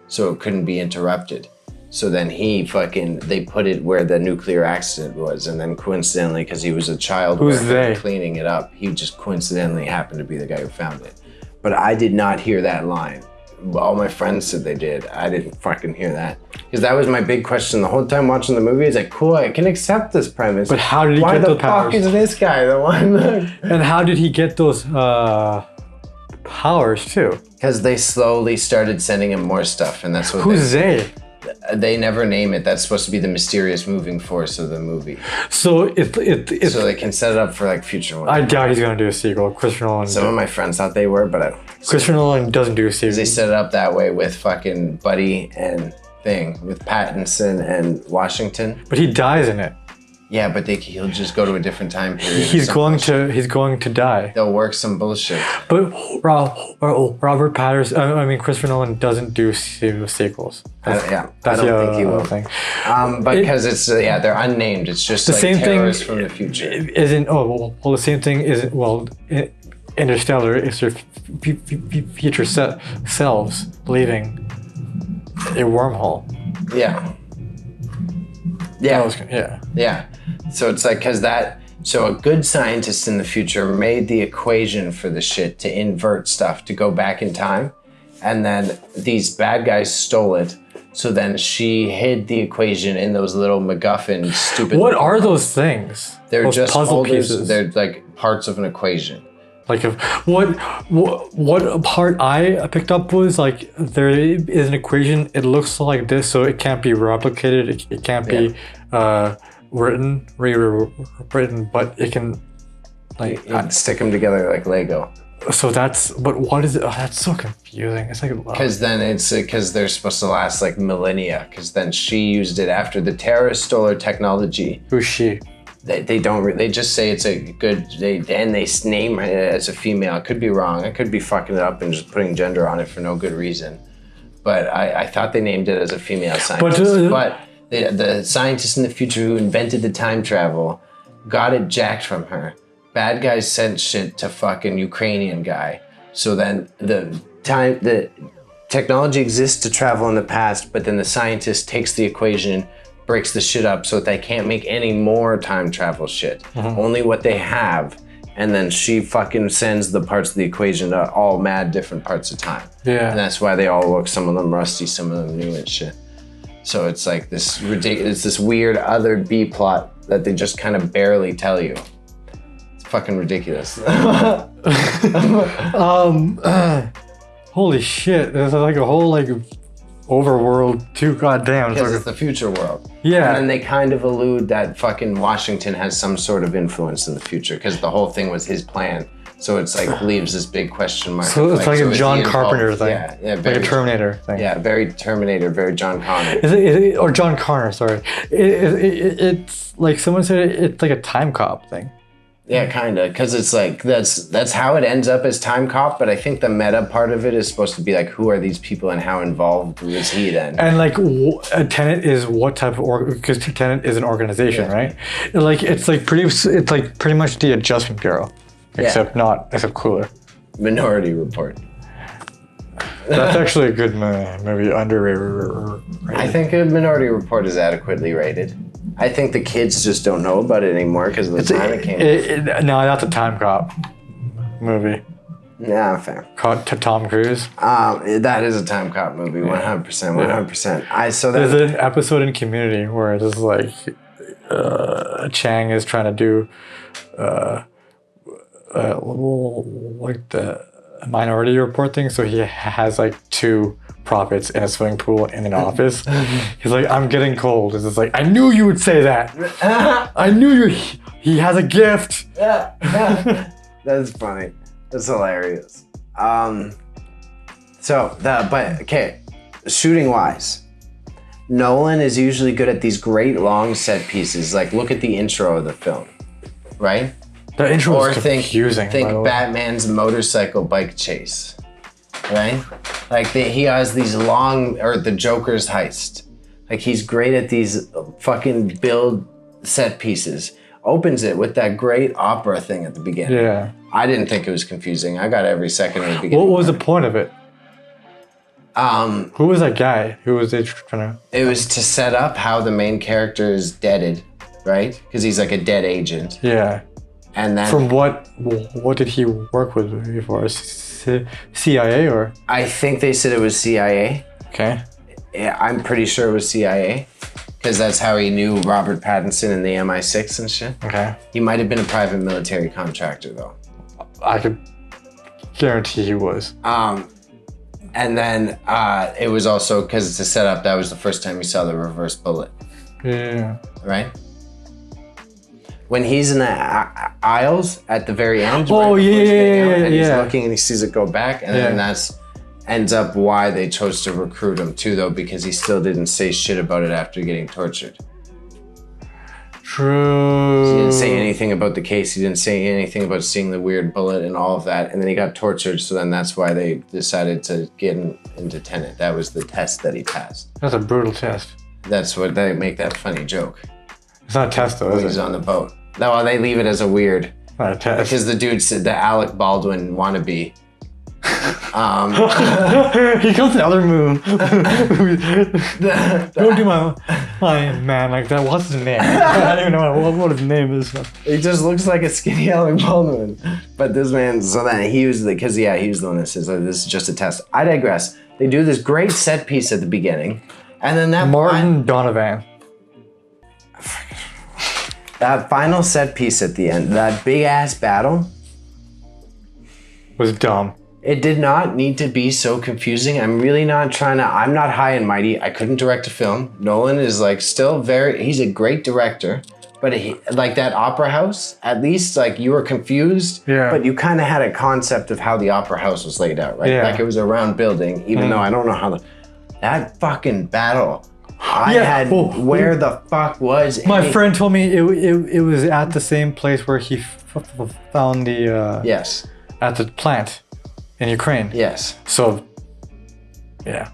So it couldn't be interrupted. So then they put it where the nuclear accident was, and then coincidentally, because he was a child cleaning it up, he just coincidentally happened to be the guy who found it. But I did not hear that line. All my friends said they did. I didn't fucking hear that. Because that was my big question the whole time watching the movie. It's like, cool, I can accept this premise. But how did he get those powers? Why the fuck is this guy the one? And how did he get those powers too? Because they slowly started sending him more stuff, and that's what. Who's they? They never name it. That's supposed to be the mysterious moving force of the movie. So so they can set it up for like future ones. I doubt he's gonna do a sequel. Christopher Nolan. Some of my friends thought they were, but I don't. Christopher Nolan doesn't do a sequel. They set it up that way with fucking Buddy and thing with Pattinson and Washington. But he dies in it. Yeah, but he'll just go to a different time period. He's going to die. They'll work some bullshit. But Robert Pattinson, Christopher Nolan doesn't do sequels. I don't think he will. Thing. Because they're unnamed. It's just the like same terrorists thing from the future. The same thing isn't Interstellar is their future selves leaving a wormhole. Yeah. So it's like, so a good scientist in the future made the equation for the shit to invert stuff, to go back in time. And then these bad guys stole it. So then she hid the equation in those little MacGuffin stupid. What are those things? They're those just puzzle pieces. They're like parts of an equation. Like what part I picked up was like there is an equation. It looks like this, so it can't be replicated. It can't be rewritten, but it can like stick them together like Lego. So but what is it? Oh, that's so confusing. It's like because then because they're supposed to last like millennia. Because then she used it after the terrorists stole her technology. Who's she? They don't. They just say it's a good. They name it as a female. I could be wrong. I could be fucking it up and just putting gender on it for no good reason. But I thought they named it as a female scientist. But the scientist in the future who invented the time travel got it jacked from her. Bad guys sent shit to fucking Ukrainian guy. So then the technology exists to travel in the past, but then the scientist takes the equation, breaks the shit up so that they can't make any more time travel shit. Mm-hmm. Only what they have. And then she fucking sends the parts of the equation to all mad different parts of time. Yeah. And that's why they all look, some of them rusty, some of them new and shit. So it's like this ridiculous, this weird other B plot that they just kind of barely tell you. It's fucking ridiculous. Holy shit. There's like a whole like overworld too, goddamn. Because it's the future world. Yeah. And then they kind of allude that fucking Washington has some sort of influence in the future because the whole thing was his plan. So it's like leaves this big question mark. So it's like a John Carpenter thing. Yeah, like a Terminator thing. Yeah, very Terminator, very John Connor. Is it or John Connor, sorry. It's like someone said it's like a time cop thing. Yeah, kind of, because it's like that's how it ends up as Time Cop, but I think the meta part of it is supposed to be like, who are these people and how involved was he then? And like a Tenet is what type of because Tenet is an organization, right? Like it's like pretty much the Adjustment Bureau, except cooler. Minority Report. That's actually a good maybe underrated. I think a Minority Report is adequately rated. I think the kids just don't know about it anymore because of the time it came. No, that's a Time Cop movie. Yeah, fair. Called to Tom Cruise. That is a Time Cop movie, 100%, 100%. There's an episode in Community where it's like Chang is trying to do like the Minority Report thing, so he has like two prophets in a swimming pool in an office. He's like, I'm getting cold. It's just like, I knew you would say that. I knew he has a gift. Yeah. That's funny. That's hilarious. Shooting wise, Nolan is usually good at these great long set pieces. Like, look at the intro of the film, right? The intro Or is confusing. think Batman's motorcycle bike chase, right? Like he has these long, or the Joker's heist. Like he's great at these fucking build set pieces. Opens it with that great opera thing at the beginning. Yeah. I didn't think it was confusing. I got every second of the beginning. What was the point of it? Who was that guy? Who was they trying to? It was to set up how the main character is deaded, right? Because he's like a dead agent. Yeah. And then from what did he work with before? CIA or? I think they said it was CIA. Okay. Yeah, I'm pretty sure it was CIA. Because that's how he knew Robert Pattinson and the MI6 and shit. Okay. He might have been a private military contractor though. I could guarantee he was. And then it was also because it's a setup. That was the first time you saw the reverse bullet. Yeah. Right? When he's in the aisles at the very end. Oh, right yeah. And he's looking and he sees it go back. And then that's ends up why they chose to recruit him too, though, because he still didn't say shit about it after getting tortured. True. He didn't say anything about the case. He didn't say anything about seeing the weird bullet and all of that. And then he got tortured. So then that's why they decided to get him into Tenet. That was the test that he passed. That's a brutal test. That's what they make that funny joke. It's not a test though, When is he's it? on the boat. No, they leave it as a weird. Not a test. Because the dude said the Alec Baldwin wannabe. He goes to the other moon. Don't do my man like that. What's his name? I don't even know what his name is. He just looks like a skinny Alec Baldwin. But this man, so then he was he was the one that says, oh, this is just a test. I digress. They do this great set piece at the beginning. And then Martin Donovan. That final set piece at the end, that big ass battle, Was dumb. it did not need to be so confusing. I'm really not I'm not high and mighty. I couldn't direct a film. Nolan is like still he's a great director, but like that opera house, at least like you were confused, but you kind of had a concept of how the opera house was laid out, right? Yeah. Like it was a round building, even though I don't know how that fucking battle, where the fuck was My friend told me it was at the same place where he found the yes, at the plant in Ukraine. yes. So, yeah.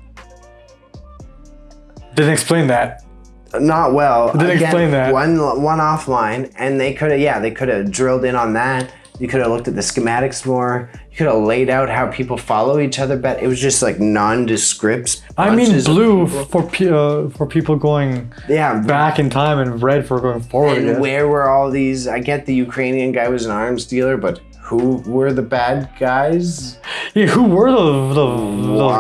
Didn't explain that. Not well. Didn't explain that. One offline, and they could have drilled in on that. You could have looked at the schematics more. You could have laid out how people follow each other better. It was just like nondescript. I mean, blue for people going back in time, and red for going forward. And where were all these? I get the Ukrainian guy was an arms dealer, but who were the bad guys? Yeah, who were those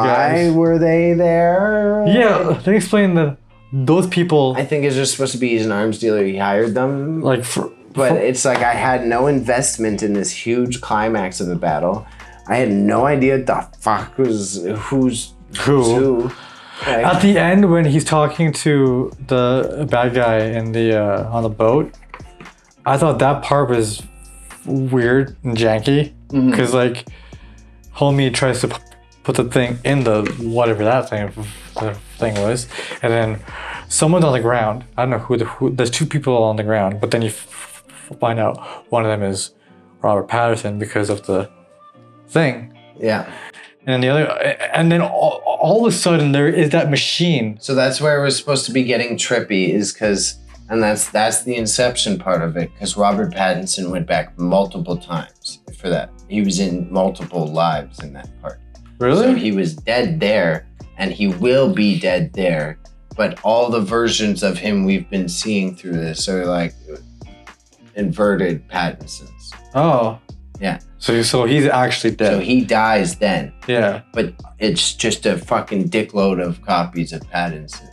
guys? Why were they there? Yeah, they explained that those people. I think it's just supposed to be he's an arms dealer. He hired them. But it's like I had no investment in this huge climax of the battle. I had no idea what the fuck was who's who. Okay. At the end, when he's talking to the bad guy in the on the boat, I thought that part was weird and janky because like homie tries to put the thing in the whatever that thing was, and then someone's on the ground. I don't know who. There's two people on the ground, but then you find out one of them is Robert Pattinson because of the thing. Yeah. And the other, and then all of a sudden there is that machine. So that's where it was supposed to be getting trippy, is because, and that's the inception part of it, because Robert Pattinson went back multiple times for that. He was in multiple lives in that part. Really? So he was dead there, and he will be dead there. But all the versions of him we've been seeing through this are like inverted Pattinsons. Oh. Yeah. So he's actually dead. So he dies then. Yeah. But it's just a fucking dickload of copies of Pattinson.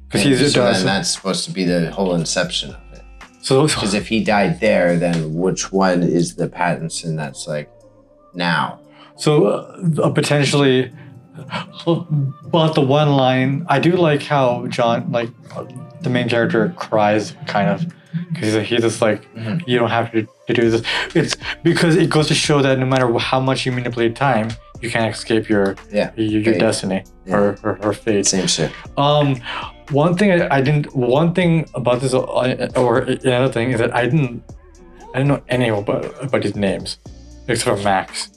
Because then that's supposed to be the whole inception of it. So because if he died there, then which one is the Pattinson that's like now? So potentially, but the one line I do like how John the main character cries kind of because he's just like, you don't have to do this. It's because it goes to show that no matter how much you manipulate time, you can't escape your destiny or fate. Same shit. One thing One thing about this, or another thing, is that I didn't know any about these names except for Max.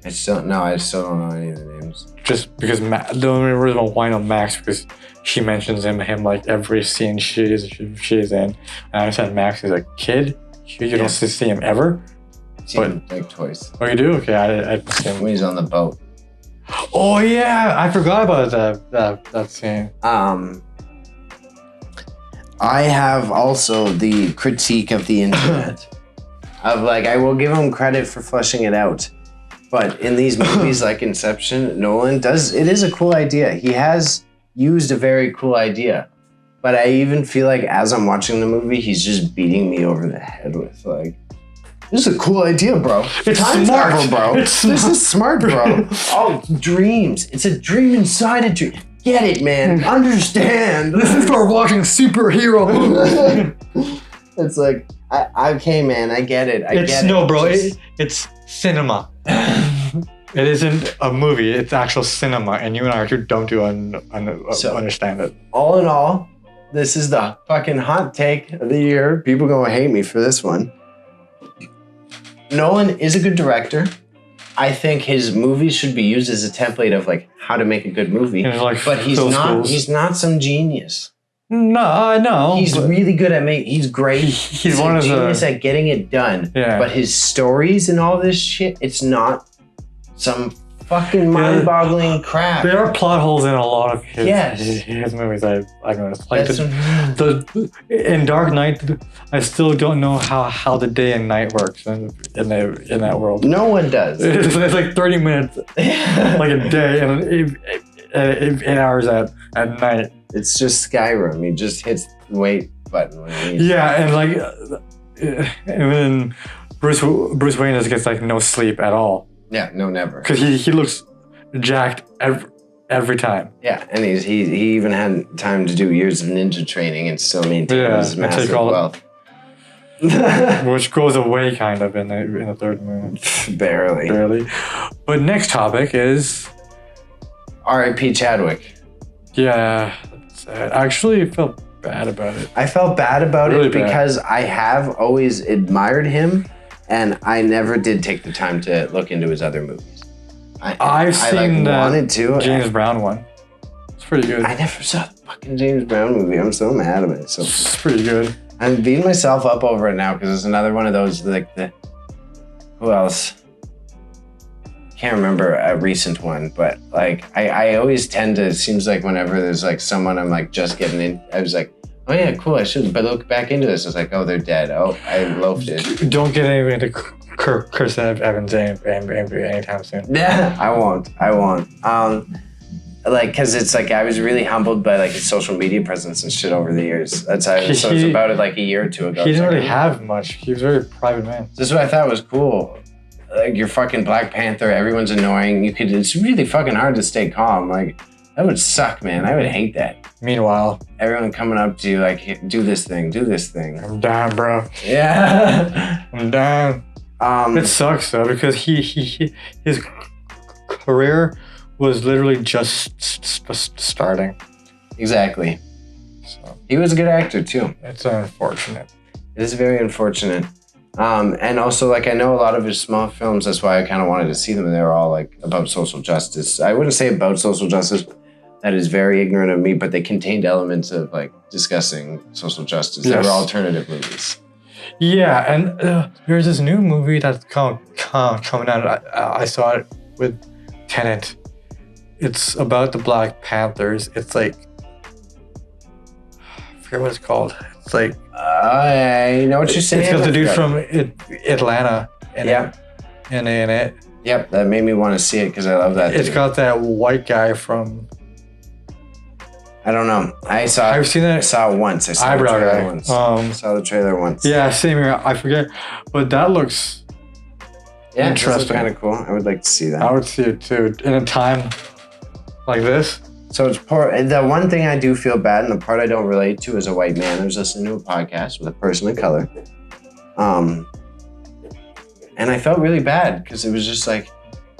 I still don't know any of the names. Just because the only reason why I know Max because she mentions him like every scene she's in. And I said Max is a kid. You don't see him ever. See him like twice. Oh, you do? Okay, I see him when he's on the boat. Oh yeah, I forgot about that scene. I have also the critique of the internet of like I will give him credit for fleshing it out. But in these movies like Inception, Nolan it is a cool idea. He has used a very cool idea. But I even feel like as I'm watching the movie, he's just beating me over the head with like, this is a cool idea, bro. It's time smart, travel, bro. This is smart, bro. Oh, dreams. It's a dream inside a dream. Get it, man. Understand. This is for watching superhero movies. It's like, okay, man, I get it. It's cinema. It isn't a movie, it's actual cinema, and you and I are too dumb to understand it. All in all, this is the fucking hot take of the year. People gonna hate me for this one. Nolan is a good director. I think his movies should be used as a template of like how to make a good movie. But he's not some genius. No, I know. He's really good at he's great. He's one a of genius at getting it done. Yeah. But his stories and all this shit, it's not some fucking mind-boggling crap. There are plot holes in a lot of his movies. I've noticed. Like in Dark Knight, I still don't know how the day and night works in that world. No one does. It's like 30 minutes, like a day, and 8 hours at night. It's just Skyrim. He just hits the wait button when he needs and like, and then Bruce Wayne just gets like no sleep at all. Yeah, no, never. Because he looks jacked every time. Yeah, and he even had time to do years of ninja training and still maintain his massive wealth. Which goes away kind of in the third movie. Barely. But next topic is R.I.P. Chadwick. Yeah, sad. I actually felt bad about it. I felt bad about it because I have always admired him. And I never did take the time to look into his other movies. I've seen wanted to. James Brown one. It's pretty good. I never saw the fucking James Brown movie. I'm so mad at it. It's pretty good. I'm beating myself up over it now because it's another one of those like who else? Can't remember a recent one, but like I always tend to. It seems like whenever there's like someone I'm like just getting in, I was like, oh yeah, cool. I should, but look back into this. It's like, oh, they're dead. Oh, I loafed it. Don't get into Chris Evans anytime soon. Yeah, I won't. Like, cause it's like I was really humbled by like his social media presence and shit over the years. That's how. So it's about it like a year or two ago. He didn't really have much. He was a very private man. This is what I thought was cool. Like you're fucking Black Panther. Everyone's annoying. It's really fucking hard to stay calm. Like. That would suck, man. I would hate that. Meanwhile, everyone coming up to you like, hey, do this thing. I'm down, bro. Yeah. I'm down. It sucks though because his career was literally just starting. Exactly. So he was a good actor too. It's unfortunate. It is very unfortunate. And also, like, I know a lot of his small films, that's why I kind of wanted to see them. They were all, like, about social justice. I wouldn't say about social justice. That is very ignorant of me, but they contained elements of, like, discussing social justice. Yes. They were alternative movies. Yeah, and there's this new movie that's coming out. I saw it with Tenet. It's about the Black Panthers. It's like... I forget what it's called. It's like... I know what you're saying. It's got the dude from Atlanta in it. Yep, that made me want to see it because I love that It's got that white guy from... I don't know. I've seen it. I saw it once. I saw the trailer once. I saw the trailer once. Yeah, same here. I forget. But that looks interesting. Kind of cool. I would like to see that. I would see it too. In a time like this. So it's poor. The one thing I do feel bad, and the part I don't relate to as a white man who's listening to a podcast with a person of color, and I felt really bad because it was just like,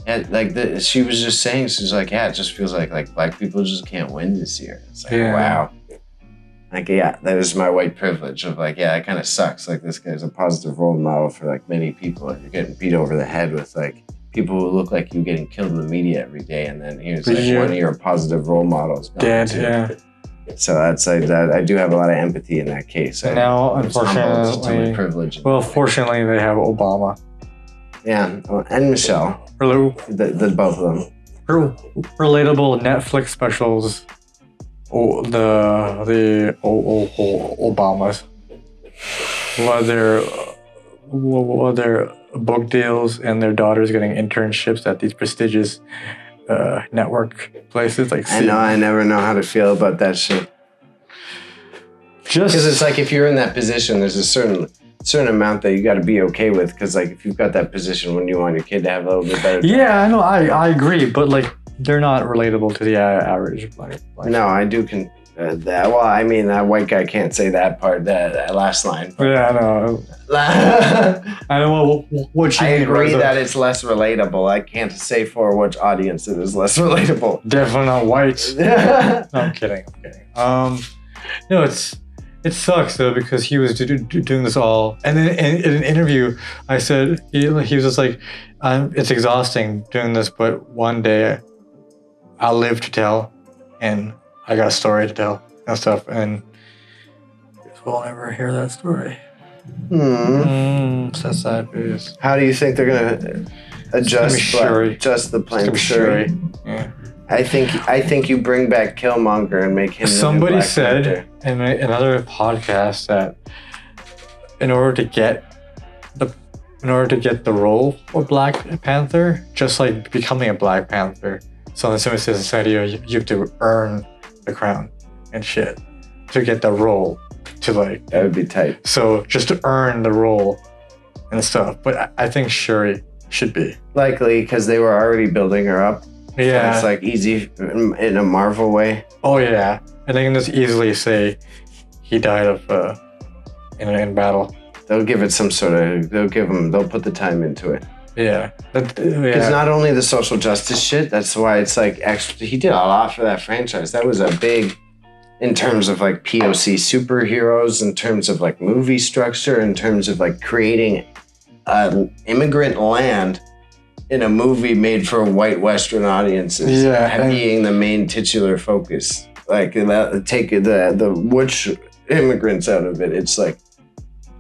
she was just saying, she's like, yeah, it just feels like black people just can't win this year. It's like, wow. Like, yeah, that is my white privilege of like, yeah, it kind of sucks. Like, this guy's a positive role model for like many people. You're getting beat over the head with like people who look like you getting killed in the media every day, and then here's like one of your positive role models. Dead, yeah. So that's like that. I do have a lot of empathy in that case. And now, unfortunately, fortunately, they have Obama. Yeah, and Michelle. Hello. The both of them. Relatable Netflix specials. The Obamas. What their book deals and their daughters getting internships at these prestigious network places. Like, I know, I never know how to feel about that shit. Just because it's like if you're in that position, there's a certain amount that you got to be okay with. Because like if you've got that position, when you want your kid to have a little bit better. Yeah, I know, I agree, but like they're not relatable to the average black. No, I do. Well, I mean, that white guy can't say that part, that last line. Yeah, I know. I know what you I agree that it's less relatable. I can't say for which audience it is less relatable. Definitely not white. No, I'm kidding. No, it sucks though because he was doing this all, and then in an interview, I said he was just like, "It's exhausting doing this, but one day I'll live to tell, and I got a story to tell and stuff, and we'll never hear that story." So sad face. How do you think they're gonna adjust the plan? Shuri. Yeah. I think you bring back Killmonger and make him. Somebody said in another podcast that in order to get the role of Black Panther, just like becoming a Black Panther, so in the same scenario, you have to earn the crown and shit to get the role. To like that would be tight. So just to earn the role and stuff, but I think Shuri should be likely because they were already building her up. Yeah, it's like easy in a Marvel way. Oh yeah, and they can just easily say he died of in battle. They'll give it some sort of. They'll put the time into it. Yeah, because not only the social justice shit. That's why it's like extra. He did a lot for that franchise. That was a big. In terms of like POC superheroes, in terms of like movie structure, in terms of like creating immigrant land in a movie made for white Western audiences, being the main titular focus. Like take the which immigrants out of it. It's like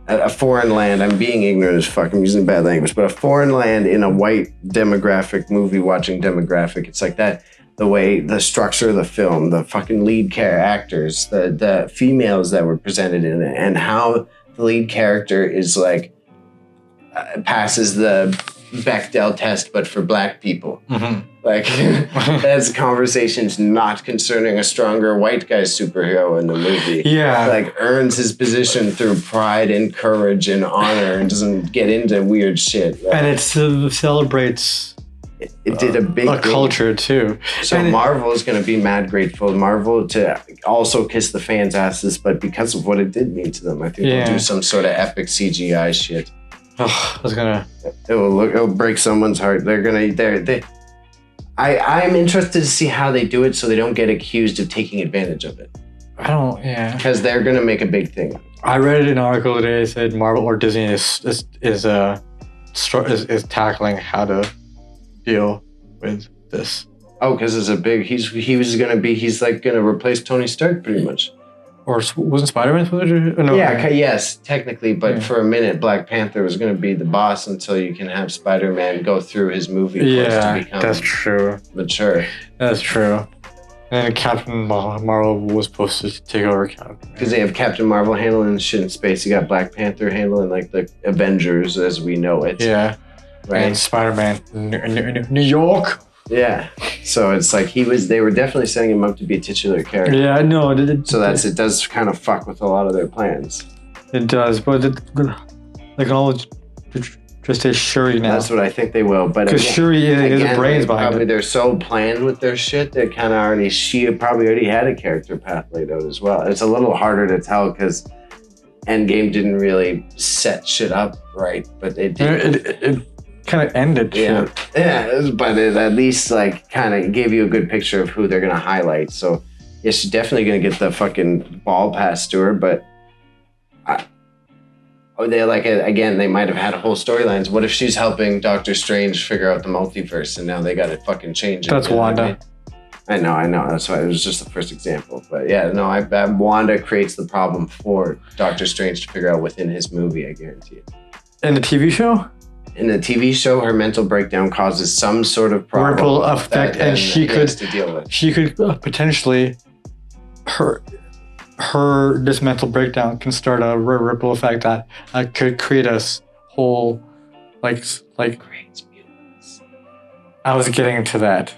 a foreign land. I'm being ignorant as fuck. I'm using bad language, but a foreign land in a white demographic, movie watching demographic. It's like that. The way, the structure of the film, the fucking lead actors, the females that were presented in it, and how the lead character is like, passes the Bechdel test, but for black people. Mm-hmm. Like, that's conversations not concerning a stronger white guy superhero in the movie. Yeah. Like, earns his position through pride and courage and honor and doesn't get into weird shit. Like, and it celebrates... It did a big culture too. So Marvel is going to be mad grateful. Marvel to also kiss the fans' asses, but because of what it did mean to them, I think they'll do some sort of epic CGI shit. Oh, I was gonna. It'll break someone's heart. I'm interested to see how they do it, so they don't get accused of taking advantage of it. Because they're going to make a big thing. I read an article today that said Marvel or Disney is tackling how to deal with this. Oh, because it's a big. He's like gonna replace Tony Stark pretty much. Or wasn't Spider-Man supposed to? No, yes, technically, but for a minute, Black Panther was gonna be the boss until you can have Spider-Man go through his movie course to become. That's true. Mature. That's true. And Captain Marvel was supposed to take over Captain. Because they have Captain Marvel handling shit in space. You got Black Panther handling like the Avengers as we know it. Yeah. Right. And Spider-Man, New York. Yeah. So it's like they were definitely setting him up to be a titular character. Yeah, I know. So it does kind of fuck with a lot of their plans. It does, but they can always just say Shuri now. That's what I think they will. But because Shuri is the brains behind probably it. they're so planned with their shit that kind of already she probably already had a character path laid out as well. It's a little harder to tell because Endgame didn't really set shit up right, but it did. It kind of ended shit. Yeah, but it at least like kind of gave you a good picture of who they're gonna highlight. So yeah, she's definitely gonna get the fucking ball passed to her, but. They again, they might have had whole storylines. What if she's helping Doctor Strange figure out the multiverse and now they got to fucking change it? That's Wanda. I know. That's why it was just the first example. But yeah, no, I bet Wanda creates the problem for Doctor Strange to figure out within his movie, I guarantee it. In the TV show? In the TV show, her mental breakdown causes some sort of problem. Ripple effect, and she could to deal with. She could potentially this mental breakdown can start a ripple effect that could create a whole like Creates mutants. I was getting to that.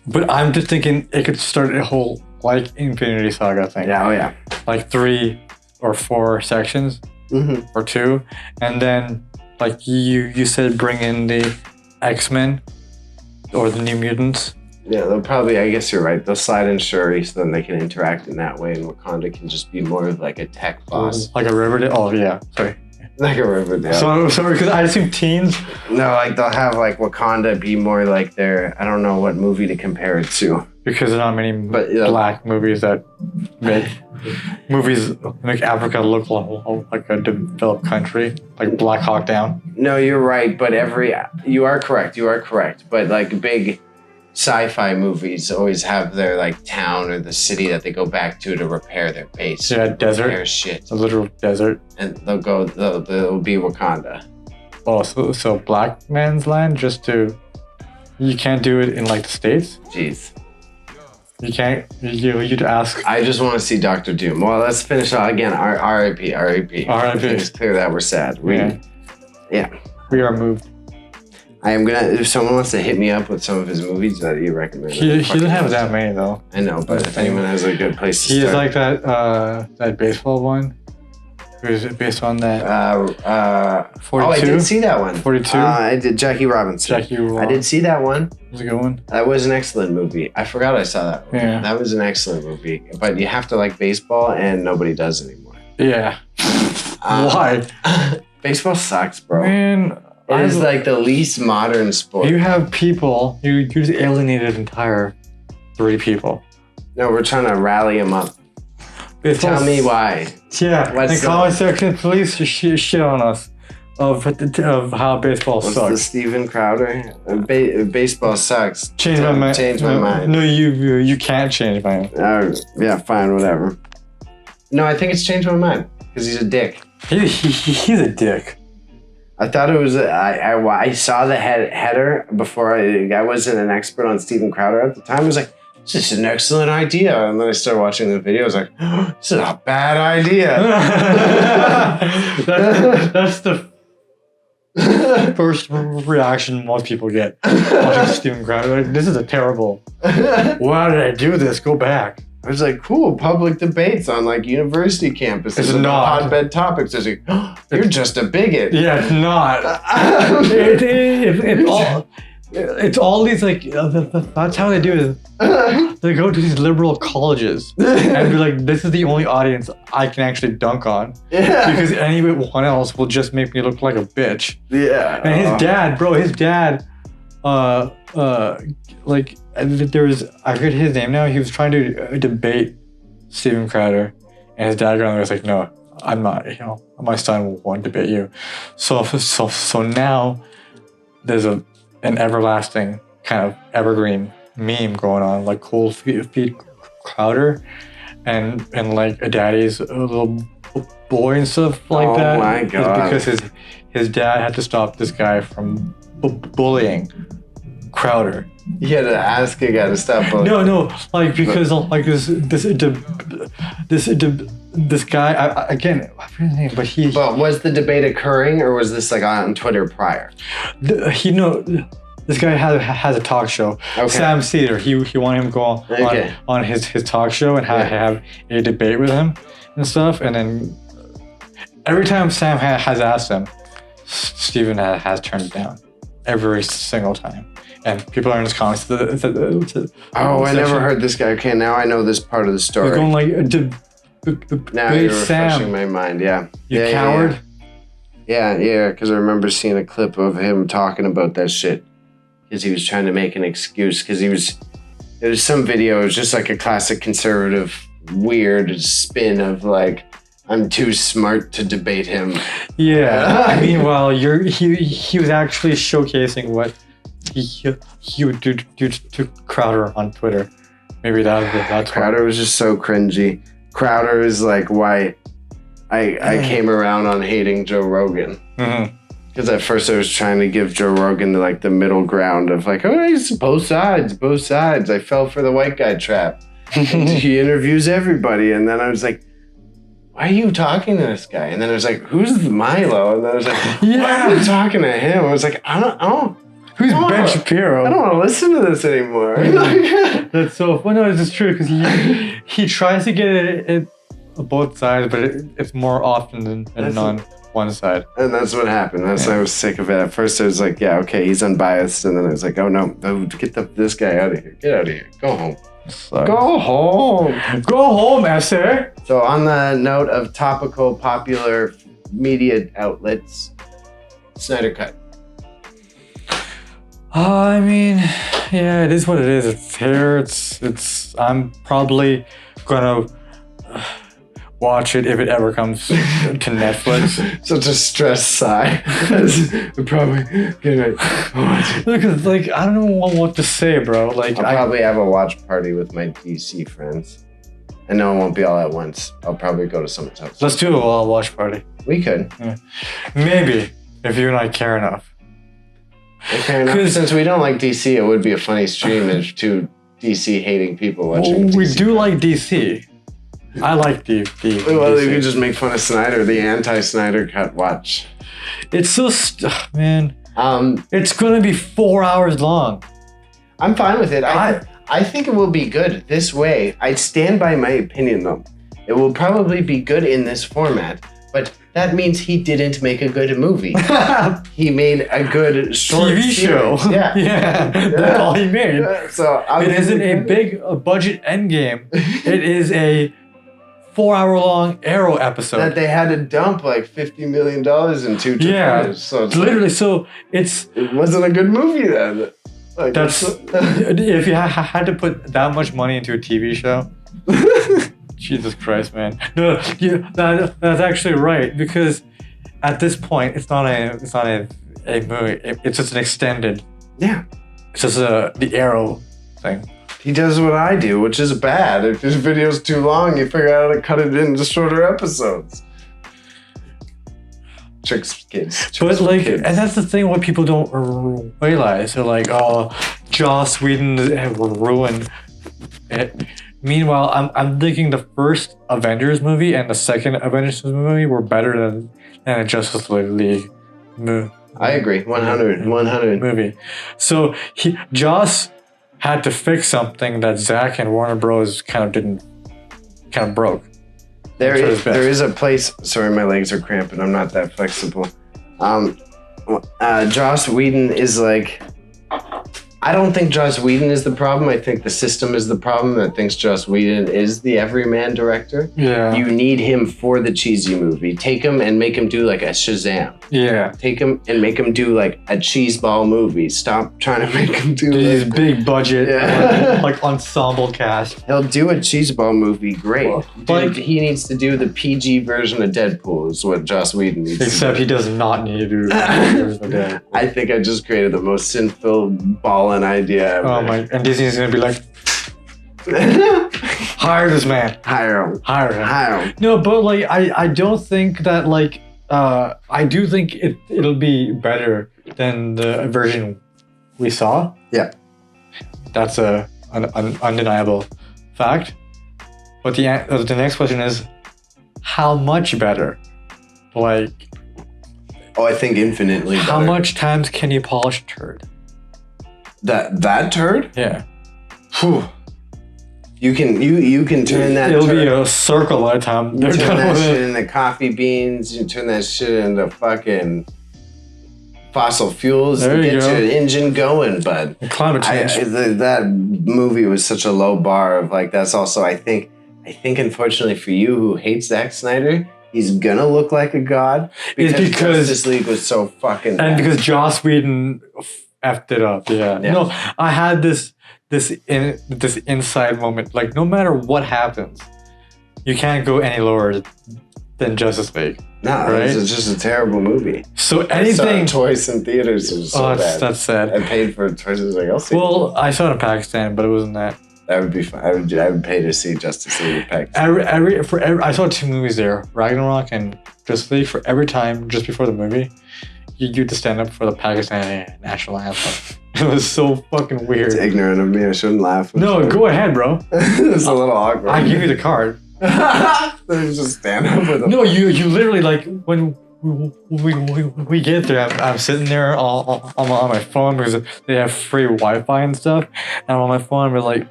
But I'm just thinking it could start a whole like Infinity Saga thing. Yeah, oh yeah. Like 3 or 4 sections or 2, and then like you said, bring in the X-Men or the New Mutants. Yeah, they'll probably, I guess you're right, they'll slide in Shuri so then they can interact in that way, and Wakanda can just be more of like a tech boss. Like a Riverdale? Oh, yeah, sorry. Like a Riverdale. So, sorry, because I assume teens. No, like they'll have like Wakanda be more like their, I don't know what movie to compare it to. Because there are not many black movies that make Africa look like a developed country, like Black Hawk Down. No, you're right, but you are correct, but like big sci-fi movies always have their like town or the city that they go back to repair their base. Yeah, desert. Repair shit. A literal desert. And they'll be Wakanda. Oh, so Black Man's Land you can't do it in like the States? Jeez. You can't, you'd ask. I just want to see Dr. Doom. Well, let's finish out again. R.I.P. It's clear that we're sad. Yeah. We are moved. I am gonna. If someone wants to hit me up with some of his movies that you recommend, he doesn't have that many though. I know, but if anyone has a good place to start, he's like that baseball one. Who's it based on that? 42. Oh, I did see that one. 42. I did Jackie Robinson. I did see that one. It was a good one. That was an excellent movie. I forgot I saw that one. Yeah. That was an excellent movie. But you have to like baseball, and nobody does anymore. Yeah. Why? Baseball sucks, bro. Man. It is like the least modern sport. You have people, you just alienated entire 3 people. No, we're trying to rally them up. Tell me why. Yeah, in the comment section, please shit on us of how baseball sucks. The Steven Crowder? Baseball sucks. Change my mind. No, you can't change my mind. Yeah, fine, whatever. No, I think it's changed my mind because he's a dick. He's a dick. I thought it was. I saw the header before. I wasn't an expert on Steven Crowder at the time. I was like, "This is an excellent idea," and then I started watching the video. I was like, oh, "This is a bad idea." that's the first reaction most people get watching Steven Crowder. Like, this is a terrible. Why did I do this? Go back. I was like, cool, public debates on like university campuses. It's not hotbed topics. I was like, oh, you're just a bigot. Yeah, it's not. It's all these like, that's how they do it. They go to these liberal colleges and be like, this is the only audience I can actually dunk on. Yeah. Because anyone else will just make me look like a bitch. Yeah. And his dad, like, there was, I forget his name now, he was trying to debate Steven Crowder, and his dad was like, no, I'm not, my son won't debate you. So now there's an everlasting kind of evergreen meme going on, like Cold Feet Crowder and like a daddy's little boy and stuff like that. Oh my God. Because his dad had to stop this guy from bullying Crowder. You had to ask a guy to stop bullying. No, like because like this guy again, I forget his name, but he. But was the debate occurring, or was this like on Twitter prior? The This guy has a talk show. Okay. Sam Cedar. He wanted him to go on his talk show and have a debate with him and stuff. And then every time Sam has asked him, Steven has turned it down every single time. And people are in his comments. I never heard this guy. Okay, now I know this part of the story. They're going like, now you're refreshing my mind. Yeah. You coward. Yeah, because I remember seeing a clip of him talking about that shit. Because he was trying to make an excuse. Because there was some video. It was just like a classic conservative, weird spin of like, I'm too smart to debate him. Yeah. Meanwhile, he was actually showcasing what he would do to Crowder on Twitter. Maybe that's Crowder was just so cringy. Crowder is like why I came around on hating Joe Rogan. Because at first I was trying to give Joe Rogan like the middle ground of like, oh, he's both sides. I fell for the white guy trap. He interviews everybody. And then I was like, why are you talking to this guy? And then I was like, who's Milo? And then I was like, why are you talking to him? I was like, I don't. Who's Ben Shapiro? I don't want to listen to this anymore. That's so funny. No, it's true because he tries to get it both sides, but it's more often than on one side. And that's what happened. That's why I was sick of it. At first I was like, yeah, okay, he's unbiased. And then I was like, oh no, get this guy out of here. Get out of here. Go home. Go home. Go home, Esther. So on the note of topical popular media outlets, Snyder Cut. I mean, yeah, it is what it is. It's here. I'm probably gonna watch it if it ever comes to Netflix. Such a stressed sigh. I'm probably gonna watch it. Because like I don't know what to say, bro. Like I'll probably have a watch party with my DC friends. I know it won't be all at once. I'll probably go to someone's house. Let's do a watch party. We could. Yeah. Maybe if you and I care enough. Okay, enough. Since we don't like DC, it would be a funny stream of two DC hating people watching. Well, we DC do like DC. I like DC. Well, if you just make fun of Snyder, the anti-Snyder Cut watch. It's so man. It's gonna be 4 hours long. I'm fine with it. I think it will be good this way. I stand by my opinion though. It will probably be good in this format, but that means he didn't make a good movie. He made a good short TV show. Yeah. That's all he made. So it isn't a big budget endgame. It is a 4 hour long Arrow episode that they had to dump like $50 million into. Yeah, so literally. So it wasn't a good movie then. Like, that's if you had to put that much money into a TV show. Jesus Christ, man! No, that's actually right because at this point it's not a movie. It's just an extended. Yeah, it's just the Arrow thing. He does what I do, which is bad. If this video's too long, you figure out how to cut it into shorter episodes. Tricks kids. But like, and that's the thing what people don't realize. They're like, oh, Joss Whedon ruined it. Meanwhile, I'm thinking the first Avengers movie and the second Avengers movie were better than a Justice League movie. I agree. 100 movie. So Joss had to fix something that Zack and Warner Bros. kind of broke. There is a place. Sorry, my legs are cramping. I'm not that flexible. Joss Whedon is like. I don't think Joss Whedon is the problem. I think the system is the problem that thinks Joss Whedon is the everyman director. Yeah. You need him for the cheesy movie. Take him and make him do like a Shazam. Yeah. Take him and make him do like a cheeseball movie. Stop trying to make him do these big budget, like ensemble cast. He'll do a cheeseball movie, great. Well, like he needs to do the PG version of Deadpool is what Joss Whedon needs Except to do. He does not need to do Deadpool. I think I just created the most sinful ball an idea ever. Oh my! And Disney's gonna be like, hire this man. Hire him. No, but like I don't think that like I do think it'll be better than the version we saw. Yeah, that's an undeniable fact. But the next question is, how much better? Like, I think infinitely better. How much times can you polish a turd? That turd? Yeah. Whew. You can turn that. It'll be a circle by the time they're turn done that with shit it. into coffee beans. You turn that shit into fucking fossil fuels There to you get go. your engine going, bud. Climate change. That movie was such a low bar of like. That's also I think unfortunately for you who hates Zack Snyder, he's gonna look like a god because Justice League was so fucking. And bad. because Joss Whedon effed it up. Yeah. No, I had this inside moment. Like, no matter what happens, you can't go any lower than Justice League. No, right? It's just a terrible movie. So anything. I saw Toys in theaters was so bad. That's sad. I paid for Toys. I was like, I'll see. Well, I saw it in Pakistan, but it wasn't that. That would be fun. I would pay to see Justice League in Pakistan. I saw 2 movies there, Ragnarok and Justice League. For every time just before the movie, you had to stand up for the Pakistani national anthem. It was so fucking weird. It's ignorant of me. I shouldn't laugh. No, go ahead, bro. It's a little awkward. I give you the card. Just stand up with them. No, you literally like when we get there. I'm sitting there on my phone because they have free Wi-Fi and stuff, and on my phone we're like,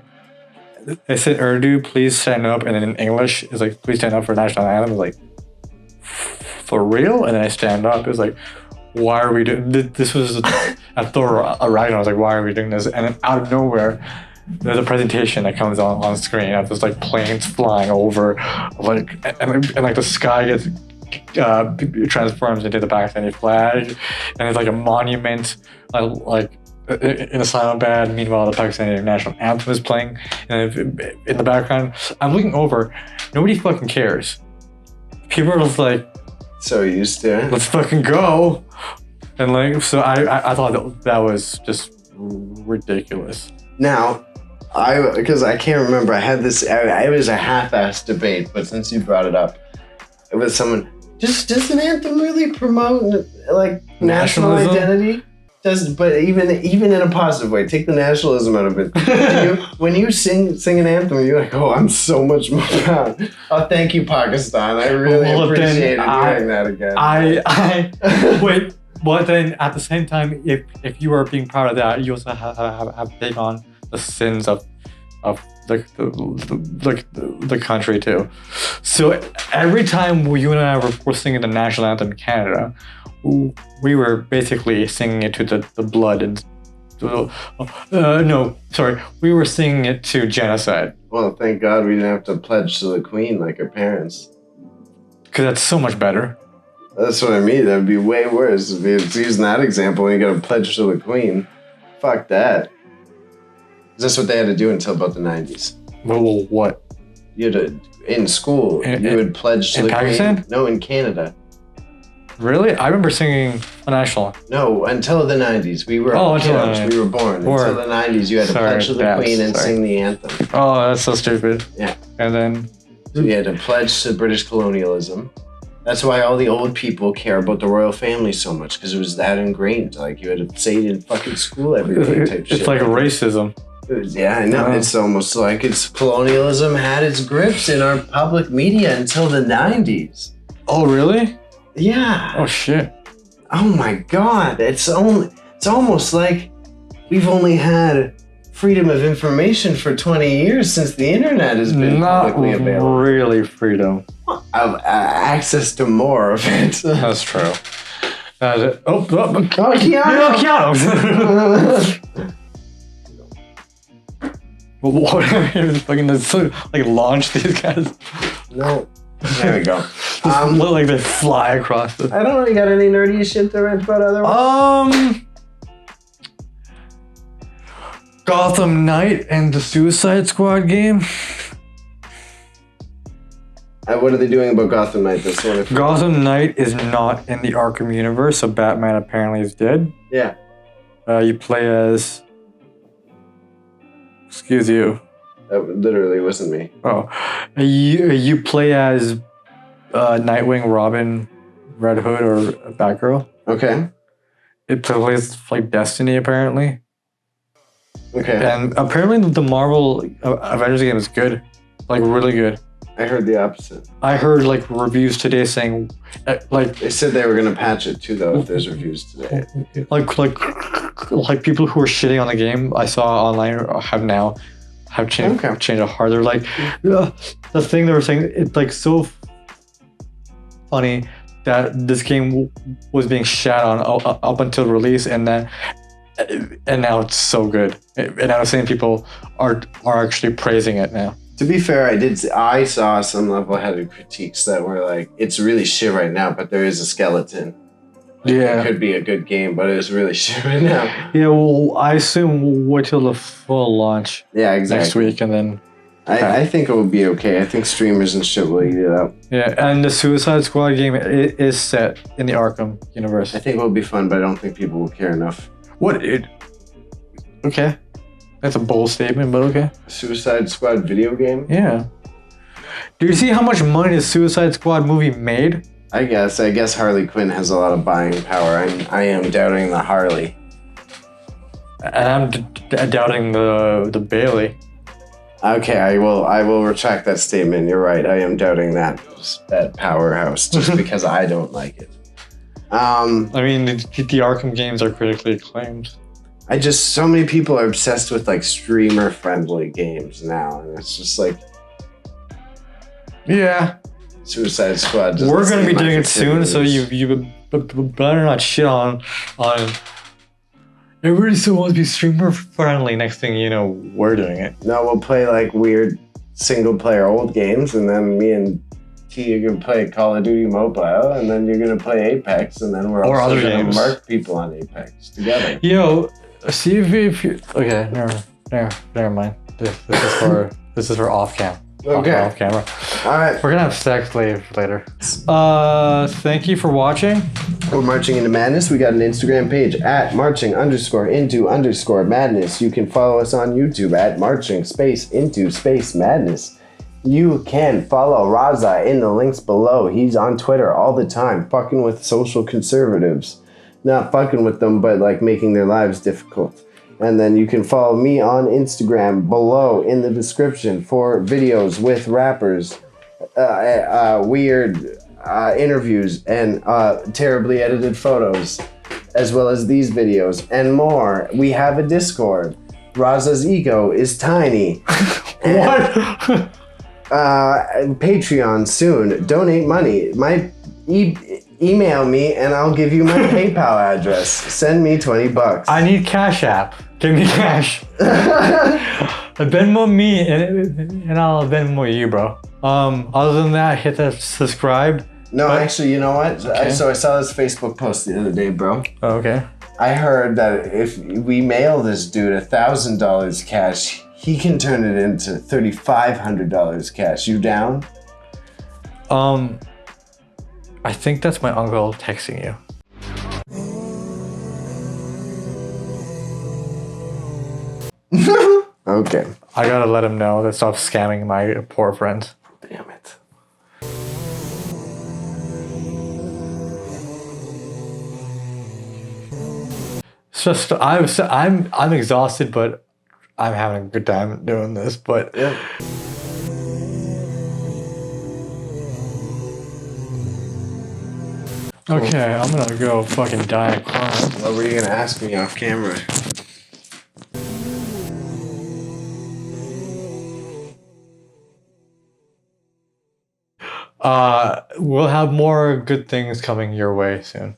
they said Urdu, please stand up, and then in English it's like, please stand up for national anthem. It's like, for real? And then I stand up. It's like, why are we doing this? Was I thought Ragnarok. I was like, why are we doing this? And then out of nowhere, there's a presentation that comes on screen of just like planes flying over, like and like the sky gets transforms into the Pakistani flag, and it's like a monument, like in Islamabad. Meanwhile, the Pakistani national anthem is playing, and in the background, I'm looking over. Nobody fucking cares. People are just like, so used to it. Let's fucking go. And like, so I thought that was just ridiculous. Now, because I can't remember, I had this. It was a half-assed debate, but since you brought it up, it was someone. Does an anthem really promote like national Nationalism? identity? But even in a positive way, take the nationalism out of it. When you sing an anthem, you're like, oh, I'm so much more proud. Oh, thank you, Pakistan. I really appreciated doing that again. Wait. But then at the same time, if you are being proud of that, you also have to take on the sins of the country too. So every time you and I were singing the national anthem in Canada, we were basically singing it to the blood and we were singing it to genocide. Well, thank God we didn't have to pledge to the Queen like our parents. Because that's so much better. That's what I mean. That'd be way worse. If using that example, when you got to pledge to the Queen. Fuck that. That's what they had to do until about the 90s. Well, what? You had to, in school, you would pledge to the Pakistan? Queen. No, in Canada. Really? I remember singing the national. No, until the 90s. We were we were born. Until the 90s, you had to pledge to the Queen and sing the anthem. Oh, that's so stupid. Yeah. And then? So you had to pledge to British colonialism. That's why all the old people care about the royal family so much, because it was that ingrained. Like, you had to say it in fucking school every day type shit. It's like racism. Yeah, I know. It's almost like colonialism had its grips in our public media until the 90s. Oh, really? Yeah. Oh, shit. Oh, my God. It's almost like we've only had freedom of information for 20 years since the internet has been publicly available. Not really freedom. Access to more of it. That's true. Oh, Keanu! Keanu! What? Fucking like launch these guys. No. There we go. Look like they fly across the. I don't know. You got any nerdy shit to rant about otherwise? Gotham Knight and the Suicide Squad game. What are they doing about Gotham Knight? This one. Gotham Knight is not in the Arkham universe, so Batman apparently is dead. Yeah. You play as. Excuse you. That literally wasn't me. Oh, you play as Nightwing, Robin, Red Hood, or Batgirl. Okay. It plays like Destiny apparently. Okay. And apparently the Marvel Avengers game is good, like really good. I heard the opposite. I heard like reviews today saying, like they said they were gonna patch it too though. If there's reviews today, like like people who were shitting on the game I saw online have changed it hard. They're like, the thing they were saying, it's like so funny that this game was being shat on up until release, and now it's so good, and now the same people are actually praising it now. To be fair, I saw some level-headed critiques that were like, it's really shit right now, but there is a skeleton. Yeah. It could be a good game, but it's really shit right now. Yeah, well, I assume we'll wait till the full launch next week, and then... I think it will be okay. I think streamers and shit will eat it up. Yeah, and the Suicide Squad game is set in the Arkham universe. I think it will be fun, but I don't think people will care enough. Okay. That's a bold statement, but okay. Suicide Squad video game? Yeah. Do you see how much money the Suicide Squad movie made? I guess Harley Quinn has a lot of buying power. I am doubting the Harley. And I'm doubting the Bailey. Okay, I will retract that statement. You're right. I am doubting that powerhouse just because I don't like it. I mean, the Arkham games are critically acclaimed. So many people are obsessed with like streamer friendly games now, and it's just like, yeah, Suicide Squad. We're gonna be doing it soon, so you better not shit on. Everybody still wants to be streamer friendly. Next thing you know, we're doing it. No, we'll play like weird single player old games, and then me and T are gonna play Call of Duty Mobile, and then you're gonna play Apex, and then we're also gonna mark people on Apex together. Yo, see if you. Okay, never mind. This is for off cam. Okay. Off camera. All right. We're gonna have sex later. Thank you for watching. We're Marching Into Madness. We got an Instagram page at marching_into_madness. You can follow us on YouTube at marching_into_madness. You can follow Raza in the links below. He's on Twitter all the time, fucking with social conservatives. Not fucking with them, but like making their lives difficult. And then you can follow me on Instagram below in the description for videos with rappers, weird interviews, and terribly edited photos, as well as these videos and more. We have a Discord. Raza's ego is tiny. What? Patreon soon. Donate money. Email me and I'll give you my PayPal address. Send me $20. I need Cash App. Give me cash. Venmo me and I'll Venmo you, bro. Other than that, hit that subscribe. No, actually, you know what? Okay. I saw this Facebook post the other day, bro. Oh, okay. I heard that if we mail this dude $1,000 cash, he can turn it into $3,500 cash. You down? I think that's my uncle texting you. Okay. I gotta let him know to stop scamming my poor friends. Damn it. It's just I'm exhausted, but I'm having a good time doing this. But yeah. Okay, I'm gonna go fucking die of crime. What were you gonna ask me off camera? We'll have more good things coming your way soon.